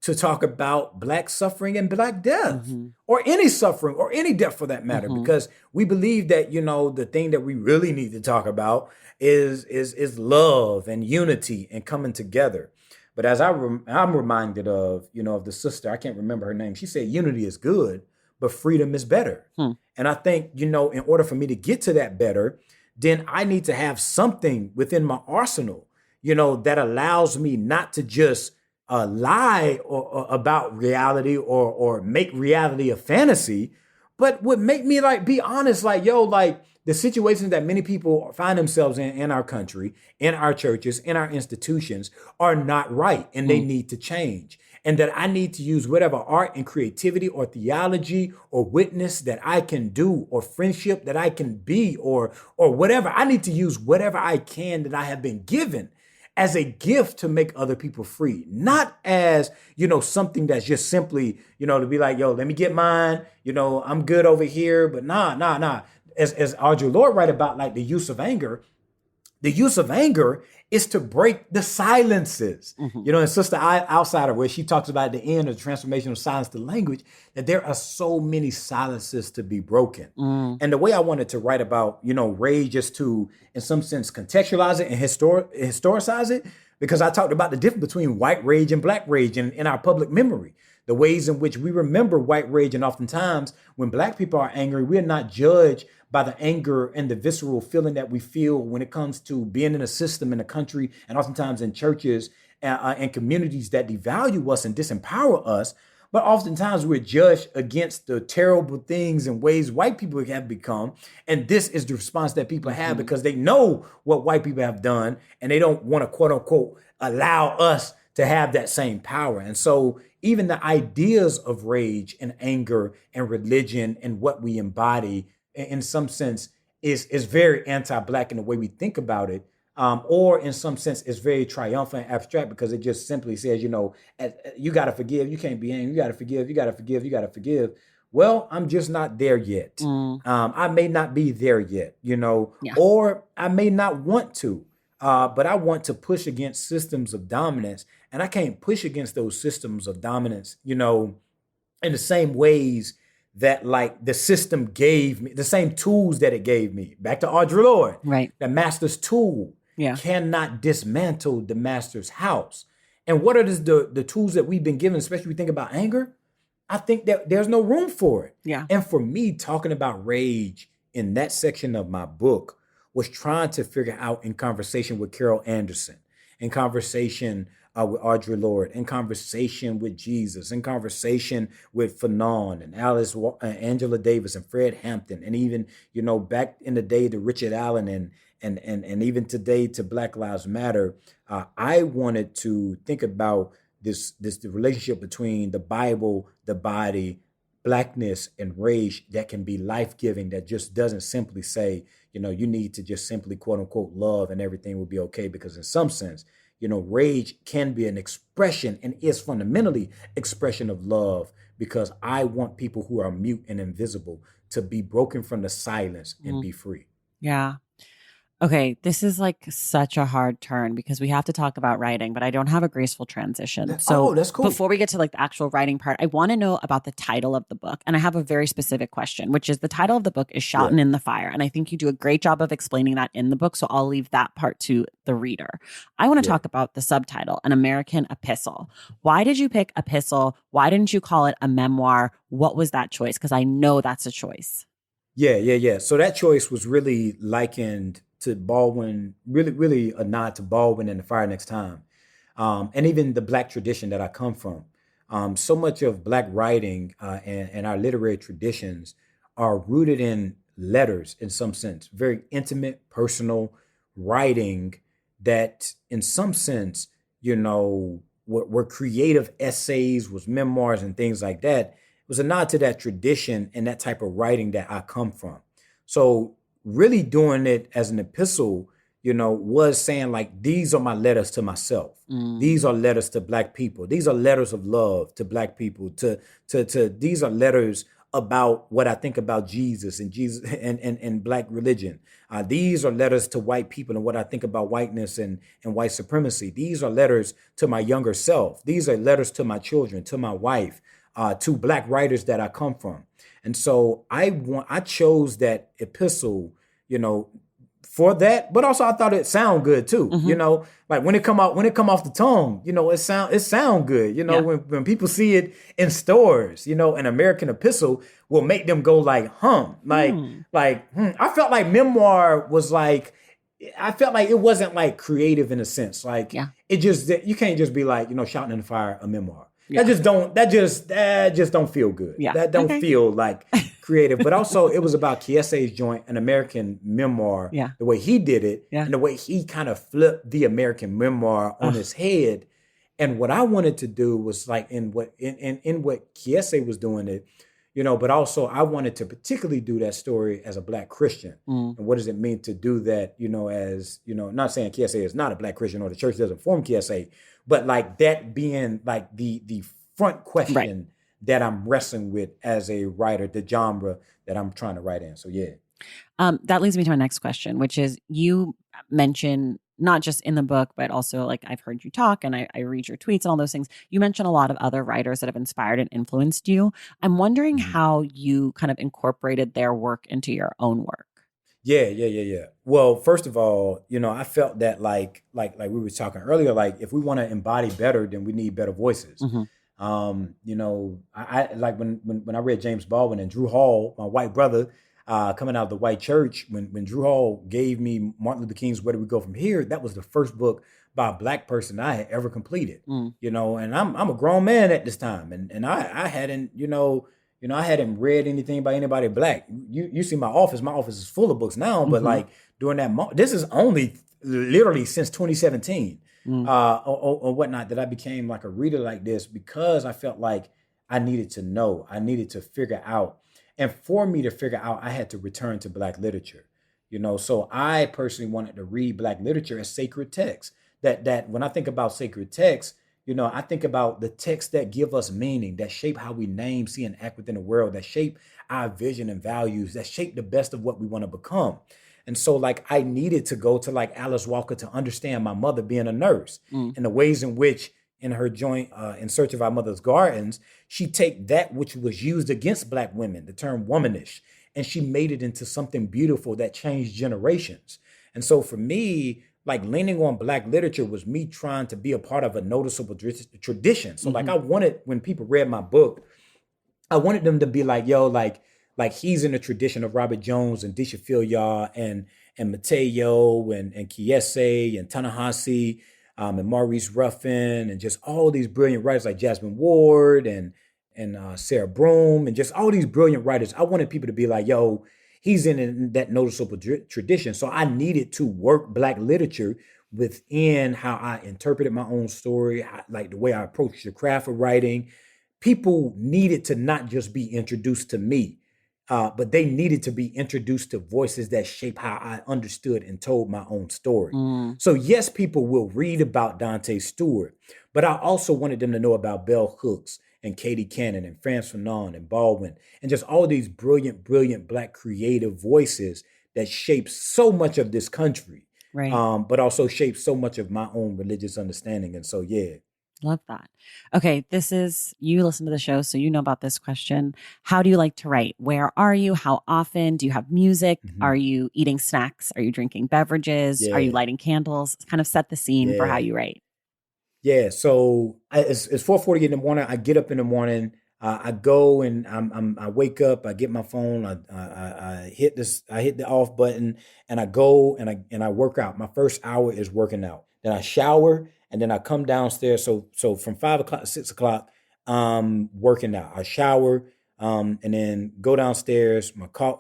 to talk about Black suffering and Black death, or any suffering or any death for that matter, because we believe that, the thing that we really need to talk about is love and unity and coming together. But as I'm reminded of, of the sister, I can't remember her name. She said, unity is good, but freedom is better. And I think, in order for me to get to that better, then I need to have something within my arsenal, that allows me not to just lie or about reality or make reality a fantasy, but would make me like be honest, like, like the situations that many people find themselves in our country, in our churches, in our institutions are not right, and they need to change. And that I need to use whatever art and creativity or theology or witness that I can do, or friendship that I can be, or whatever. I need to use whatever I can that I have been given as a gift to make other people free, not as, something that's just simply, to be like, let me get mine, I'm good over here, but nah. As Audre Lorde write about like the use of anger is to break the silences. And Sister Outsider, where she talks about at the end of the transformation of silence to language, that there are so many silences to be broken. And the way I wanted to write about, rage is to, in some sense, contextualize it and historicize it, because I talked about the difference between white rage and Black rage in our public memory. The ways in which we remember white rage, and oftentimes when Black people are angry, we're not judged by the anger and the visceral feeling that we feel when it comes to being in a system in a country and oftentimes in churches and communities that devalue us and disempower us. But oftentimes we're judged against the terrible things and ways white people have become. And this is the response that people have because they know what white people have done and they don't want to, quote unquote, allow us to have that same power. And so even the ideas of rage and anger and religion and what we embody in some sense is very anti-Black in the way we think about it. Or in some sense, it's very triumphant and abstract because it just simply says, you got to forgive. You can't be angry. You got to forgive. You got to forgive. You got to forgive. Well, I'm just not there yet. I may not be there yet, or I may not want to. But I want to push against systems of dominance. And I can't push against those systems of dominance, in the same ways that like the system gave me, the same tools that it gave me. Back to Audre Lorde, right? The master's tool cannot dismantle the master's house. And what are the tools that we've been given, especially when we think about anger? I think that there's no room for it. Yeah. And for me, talking about rage in that section of my book was trying to figure out in conversation with Carol Anderson, in conversation with Audre Lorde, in conversation with Jesus, in conversation with Fanon and Angela Davis and Fred Hampton, and even, back in the day to Richard Allen and even today to Black Lives Matter. I wanted to think about the relationship between the Bible, the body, Blackness, and rage that can be life-giving, that just doesn't simply say, you need to just simply, quote unquote, love and everything will be okay. Because in some sense, rage can be an expression and is fundamentally expression of love, because I want people who are mute and invisible to be broken from the silence and be free. Yeah. Okay, this is like such a hard turn because we have to talk about writing, but I don't have a graceful transition. So that's cool. Before we get to like the actual writing part, I want to know about the title of the book. And I have a very specific question, which is the title of the book is Shoutin' in the Fire. And I think you do a great job of explaining that in the book. So I'll leave that part to the reader. I want to talk about the subtitle, An American Epistle. Why did you pick epistle? Why didn't you call it a memoir? What was that choice? Because I know that's a choice. Yeah. So that choice was really likened to Baldwin, really a nod to Baldwin and The Fire Next Time. And even the Black tradition that I come from. So much of Black writing and our literary traditions are rooted in letters in some sense, very intimate, personal writing that in some sense, were creative essays, was memoirs and things like that. It was a nod to that tradition and that type of writing that I come from. So really doing it as an epistle, was saying like, these are my letters to myself. These are letters to Black people. These are letters of love to Black people. These are letters about what I think about Jesus and Black religion. These are letters to white people and what I think about whiteness and white supremacy. These are letters to my younger self. These are letters to my children, to my wife, to Black writers that I come from. And so I chose that epistle, for that, but also I thought it sound good too. Like when it come off the tongue, it sound good. When people see it in stores, an American Epistle will make them go like, I felt like memoir was like, I felt like it wasn't like creative in a sense. Like it just, you can't just be like, Shouting in the Fire, a memoir. That just don't feel good. That don't feel like creative. But also it was about Kiese's joint, an American memoir, the way he did it and the way he kind of flipped the American memoir on his head. And what I wanted to do was like in what Kiese was doing it, but also I wanted to particularly do that story as a Black Christian. And what does it mean to do that, as, not saying Kiese is not a Black Christian or the church doesn't form Kiese, but like that being like the front question that I'm wrestling with as a writer, the genre that I'm trying to write in. So that leads me to my next question, which is you mention not just in the book, but also like I've heard you talk and I read your tweets and all those things. You mention a lot of other writers that have inspired and influenced you. I'm wondering how you kind of incorporated their work into your own work. Yeah. Well, first of all, I felt that like we were talking earlier, like if we want to embody better, then we need better voices. I like when I read James Baldwin and Drew Hall, my white brother, coming out of the white church, when Drew Hall gave me Martin Luther King's Where Do We Go From Here, that was the first book by a Black person I had ever completed. Mm. And I'm a grown man at this time, and I hadn't, I hadn't read anything by anybody Black. You see my office. My office is full of books now, but Mm-hmm. like during that this is only literally since 2017 Mm. or whatnot that I became like a reader like this, because I felt like I needed to know, I needed to figure out, and for me to figure out, I had to return to Black literature. So I personally wanted to read Black literature as sacred text. That when I think about sacred text, I think about the texts that give us meaning, that shape how we name, see, and act within the world, that shape our vision and values, that shape the best of what we want to become. And so, like, I needed to go to like Alice Walker to understand my mother being a nurse, Mm. and the ways in which, in her joint, In Search of Our Mother's Gardens, she take that which was used against Black women, the term womanish, and she made it into something beautiful that changed generations. And so for me, like, leaning on Black literature was me trying to be a part of a noticeable tradition. So like, Mm-hmm. I wanted, when people read my book, I wanted them to be like, yo, like he's in the tradition of Robert Jones and Disha Filyar and Mateo and Kiese and Ta-Nehisi, and Maurice Ruffin, and just all these brilliant writers like Jasmine Ward and Sarah Broom, and just all these brilliant writers. I wanted people to be like, yo, he's in that noticeable tradition. So I needed to work Black literature within how I interpreted my own story, like the way I approached the craft of writing. People needed to not just be introduced to me, but they needed to be introduced to voices that shape how I understood and told my own story. Mm. So yes, people will read about Danté Stewart, but I also wanted them to know about Bell Hooks and Katie Cannon and Frantz Fanon and Baldwin, and just all these brilliant, brilliant Black creative voices that shape so much of this country, Right. but also shape so much of my own religious understanding. And so, yeah. Love that. Okay, you listen to the show, so you know about this question. How do you like to write? Where are you? How often? Do you have music? Mhm. Are you eating snacks? Are you drinking beverages? Are you Yeah. lighting candles? Kind of set the scene for how Yeah. you write. Yeah, so it's 4:40 in the morning. I get up in the morning. I go and I wake up. I get my phone. I hit this. I hit the off button, and I go and I work out. My first hour is working out. Then I shower, and then I come downstairs. So from 5 o'clock to 6 o'clock, working out. I shower, and then go downstairs.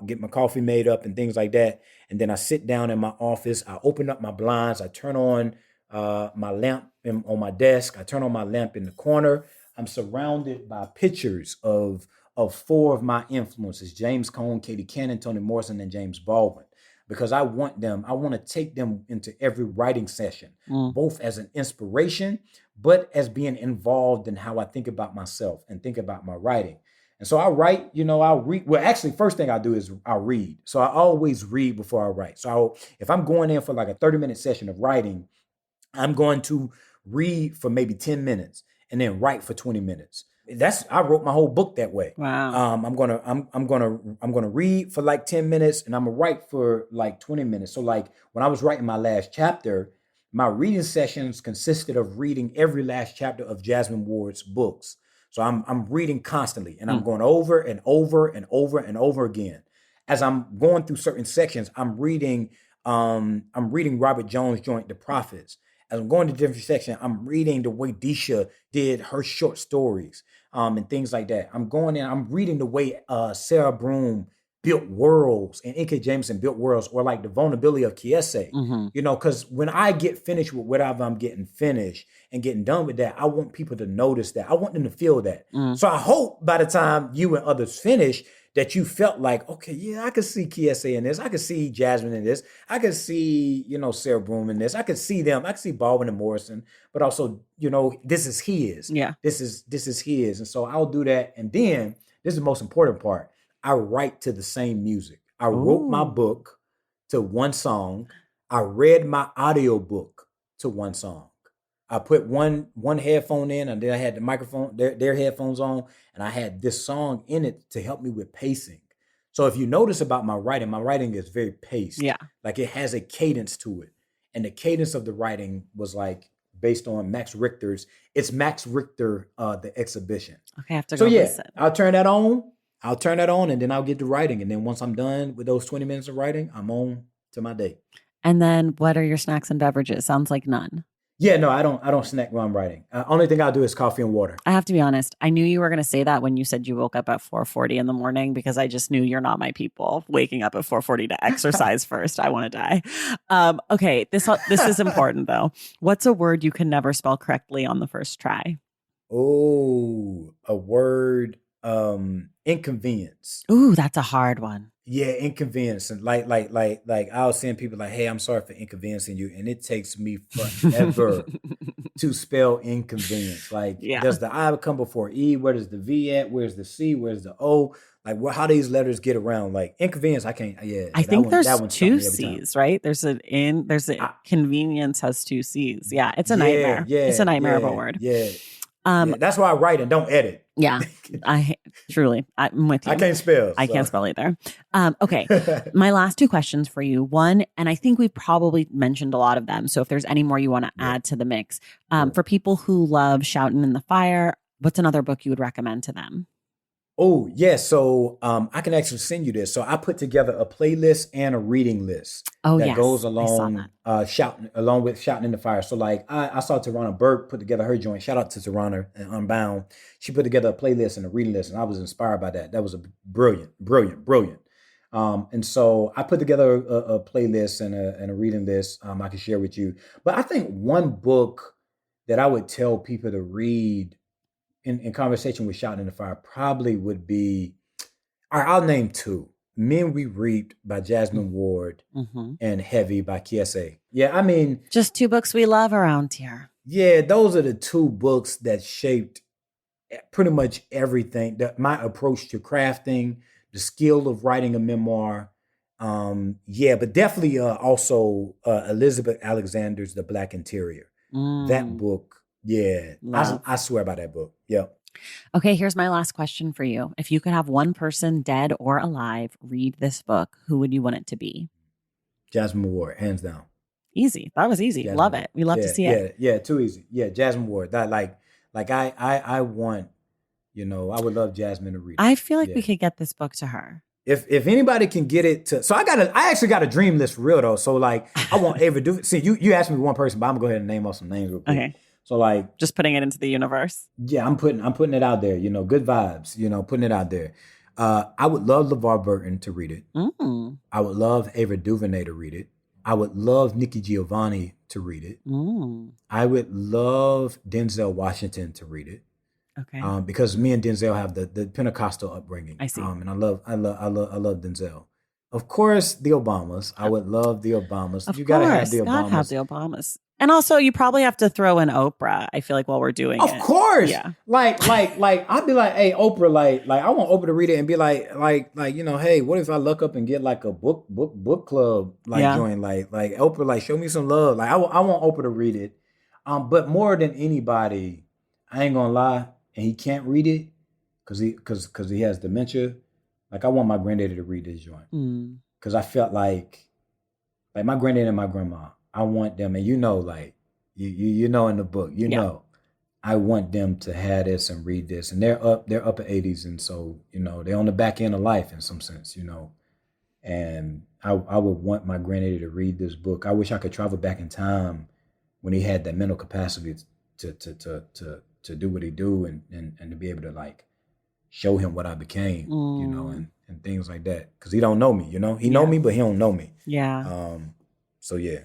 Get my coffee made up and things like that. And then I sit down in my office. I open up my blinds. I turn on my lamp on my desk. I turn on my lamp in the corner. I'm surrounded by pictures of four of my influences: James Cone, Katie Cannon, Toni Morrison, and James Baldwin. Because I want to take them into every writing session, Mm. both as an inspiration, but as being involved in how I think about myself and think about my writing. And so I write, I'll read. Well, actually, first thing I do is I'll read. So I always read before I write. So if I'm going in for like a 30-minute session of writing, I'm going to read for maybe 10 minutes and then write for 20 minutes. I wrote my whole book that way. Wow. I'm gonna read for like 10 minutes and I'm gonna write for like 20 minutes. So like when I was writing my last chapter, my reading sessions consisted of reading every last chapter of Jasmine Ward's books. So I'm reading constantly, and I'm Mm. going over and over and over and over again. As I'm going through certain sections, I'm reading Robert Jones' joint, The Prophets. As I'm going to different sections, I'm reading the way Disha did her short stories, and things like that. I'm reading the way Sarah Broom built worlds and N.K. Jameson built worlds, or like the vulnerability of Kiese. Mm-hmm. Because when I get finished with whatever I'm getting finished and getting done with that, I want people to notice that. I want them to feel that. Mm. So I hope by the time you and others finish, that you felt like, okay, yeah, I could see Kiese in this. I could see Jasmine in this. I could see, Sarah Broom in this. I could see them. I could see Baldwin and Morrison, but also, this is his. Yeah. This is his. And so I'll do that. And then this is the most important part. I write to the same music. I wrote my Ooh. book to one song. I read my audio book to one song. I put one headphone in, and then I had the microphone, their headphones on, and I had this song in it to help me with pacing. So if you notice about my writing is very paced. Yeah. Like, it has a cadence to it. And the cadence of the writing was like based on Max Richter's. It's Max Richter, The Exhibition. Okay, I have to So go yeah, listen. I'll turn that on, and then I'll get to writing. And then once I'm done with those 20 minutes of writing, I'm on to my day. And then what are your snacks and beverages? Sounds like none. Yeah, no, I don't snack while I'm writing. Only thing I'll do is coffee and water. I have to be honest. I knew you were going to say that when you said you woke up at 4:40 in the morning, because I just knew you're not my people. Waking up at 4:40 to exercise first. I want to die. Okay, this is important though. What's a word you can never spell correctly on the first try? Oh, a word, inconvenience. Ooh, that's a hard one. Yeah, inconvenience. And like I was saying people like, hey, I'm sorry for inconveniencing you. And it takes me forever to spell inconvenience. Like, Yeah. does the I come before E? Where does the V at? Where's the C? Where's the O? Like, how do these letters get around? Like, inconvenience, I can't. Yeah, I think there's that one two stumped me every time. C's, right? There's convenience has two C's. Yeah, it's a nightmare. It's a nightmare of a word. Yeah. That's why I write and don't edit. Yeah, I'm with you. I can't spell. I can't spell either. Okay, my last two questions for you. One, and I think we've probably mentioned a lot of them. So if there's any more you want to add to the mix, for people who love Shoutin' in the Fire, what's another book you would recommend to them? Oh, yeah. So I can actually send you this. So I put together a playlist and a reading list that goes along along with Shoutin' in the Fire. So like I saw Tarana Burke put together her joint. Shout out to Tarana and Unbound. She put together a playlist and a reading list, and I was inspired by that. That was a brilliant. And so I put together a playlist and a reading list I can share with you. But I think one book that I would tell people to read in conversation with Shoutin' in the Fire probably would be, all right, I'll name two. Men We Reaped by Jasmine Ward and Heavy by Kiese. Yeah, I mean. Just two books we love around here. Yeah, those are the two books that shaped pretty much everything. My approach to crafting, the skill of writing a memoir. But definitely also Elizabeth Alexander's The Black Interior. That book. Yeah, I swear by that book. Yep. Okay, here's my last question for you. If you could have one person, dead or alive, read this book, who would you want it to be? Jasmine Ward, hands down. Easy. That was easy. Jasmine Love Ward. It. We love to see it. Yeah, too easy. Yeah, Jasmine Ward. That I want, I would love Jasmine to read it. I feel like we could get this book to her. If anybody can get it to, so I actually got a dream list for real though. So like, I want Ava do. See, you asked me one person, but I'm gonna go ahead and name off some names real quick. Okay. So like, just putting it into the universe. Yeah, I'm putting it out there. Good vibes. Putting it out there. I would love LeVar Burton to read it. I would love Ava DuVernay to read it. I would love Nikki Giovanni to read it. I would love Denzel Washington to read it. Okay. Because me and Denzel have the Pentecostal upbringing. I see. And I love Denzel. Of course, the Obamas. I would love the Obamas. Of course, have the Obamas. gotta have the Obamas. And also, you probably have to throw in Oprah. I feel like while we're doing it, of course, yeah. Like I'd be like, hey, Oprah, like I want Oprah to read it and be like, hey, what if I look up and get like a book club join, like Oprah, like show me some love. Like I want Oprah to read it. But more than anybody, I ain't gonna lie, and he can't read it because he has dementia. Like I want my granddaddy to read this joint because I felt like my granddaddy and my grandma. I want them, and like you know in the book, I want them to have this and read this, and they're upper 80s, and so they're on the back end of life in some sense, and I would want my granddaddy to read this book. I wish I could travel back in time when he had that mental capacity to do what he do and to be able to like show him what I became, and things like that, because he don't know me, he know me, but he don't know me. Yeah. So yeah.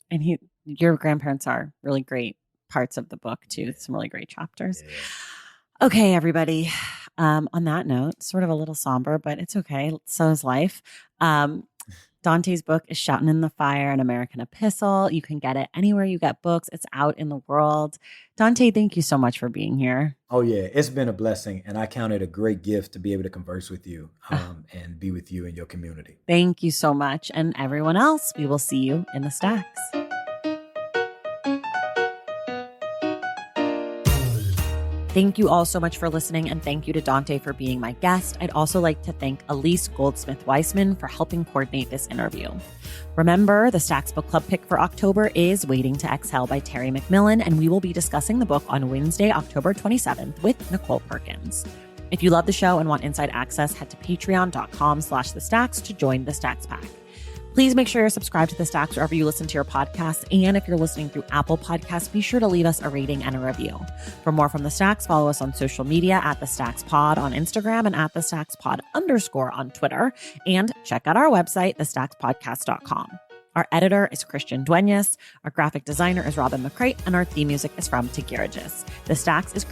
And your grandparents are really great parts of the book too. Some really great chapters. Yeah. Okay, everybody. On that note, sort of a little somber, but it's okay. So is life. Danté's book is Shoutin' in the Fire, an American Epistle. You can get it anywhere you get books. It's out in the world. Danté, thank you so much for being here. Oh, yeah. It's been a blessing. And I count it a great gift to be able to converse with you and be with you in your community. Thank you so much. And everyone else, we will see you in the stacks. Thank you all so much for listening, and thank you to Danté for being my guest. I'd also like to thank Elise Goldsmith-Weissman for helping coordinate this interview. Remember, the Stacks Book Club pick for October is Waiting to Exhale by Terry McMillan, and we will be discussing the book on Wednesday, October 27th with Nicole Perkins. If you love the show and want inside access, head to patreon.com/thestacks to join the Stacks Pack. Please make sure you're subscribed to The Stacks wherever you listen to your podcasts. And if you're listening through Apple Podcasts, be sure to leave us a rating and a review. For more from The Stacks, follow us on social media at The Stacks Pod on Instagram and at The Stacks Pod _ on Twitter. And check out our website, thestackspodcast.com. Our editor is Christian Duenas. Our graphic designer is Robin McCrate. And our theme music is from Tegirigis. The Stacks is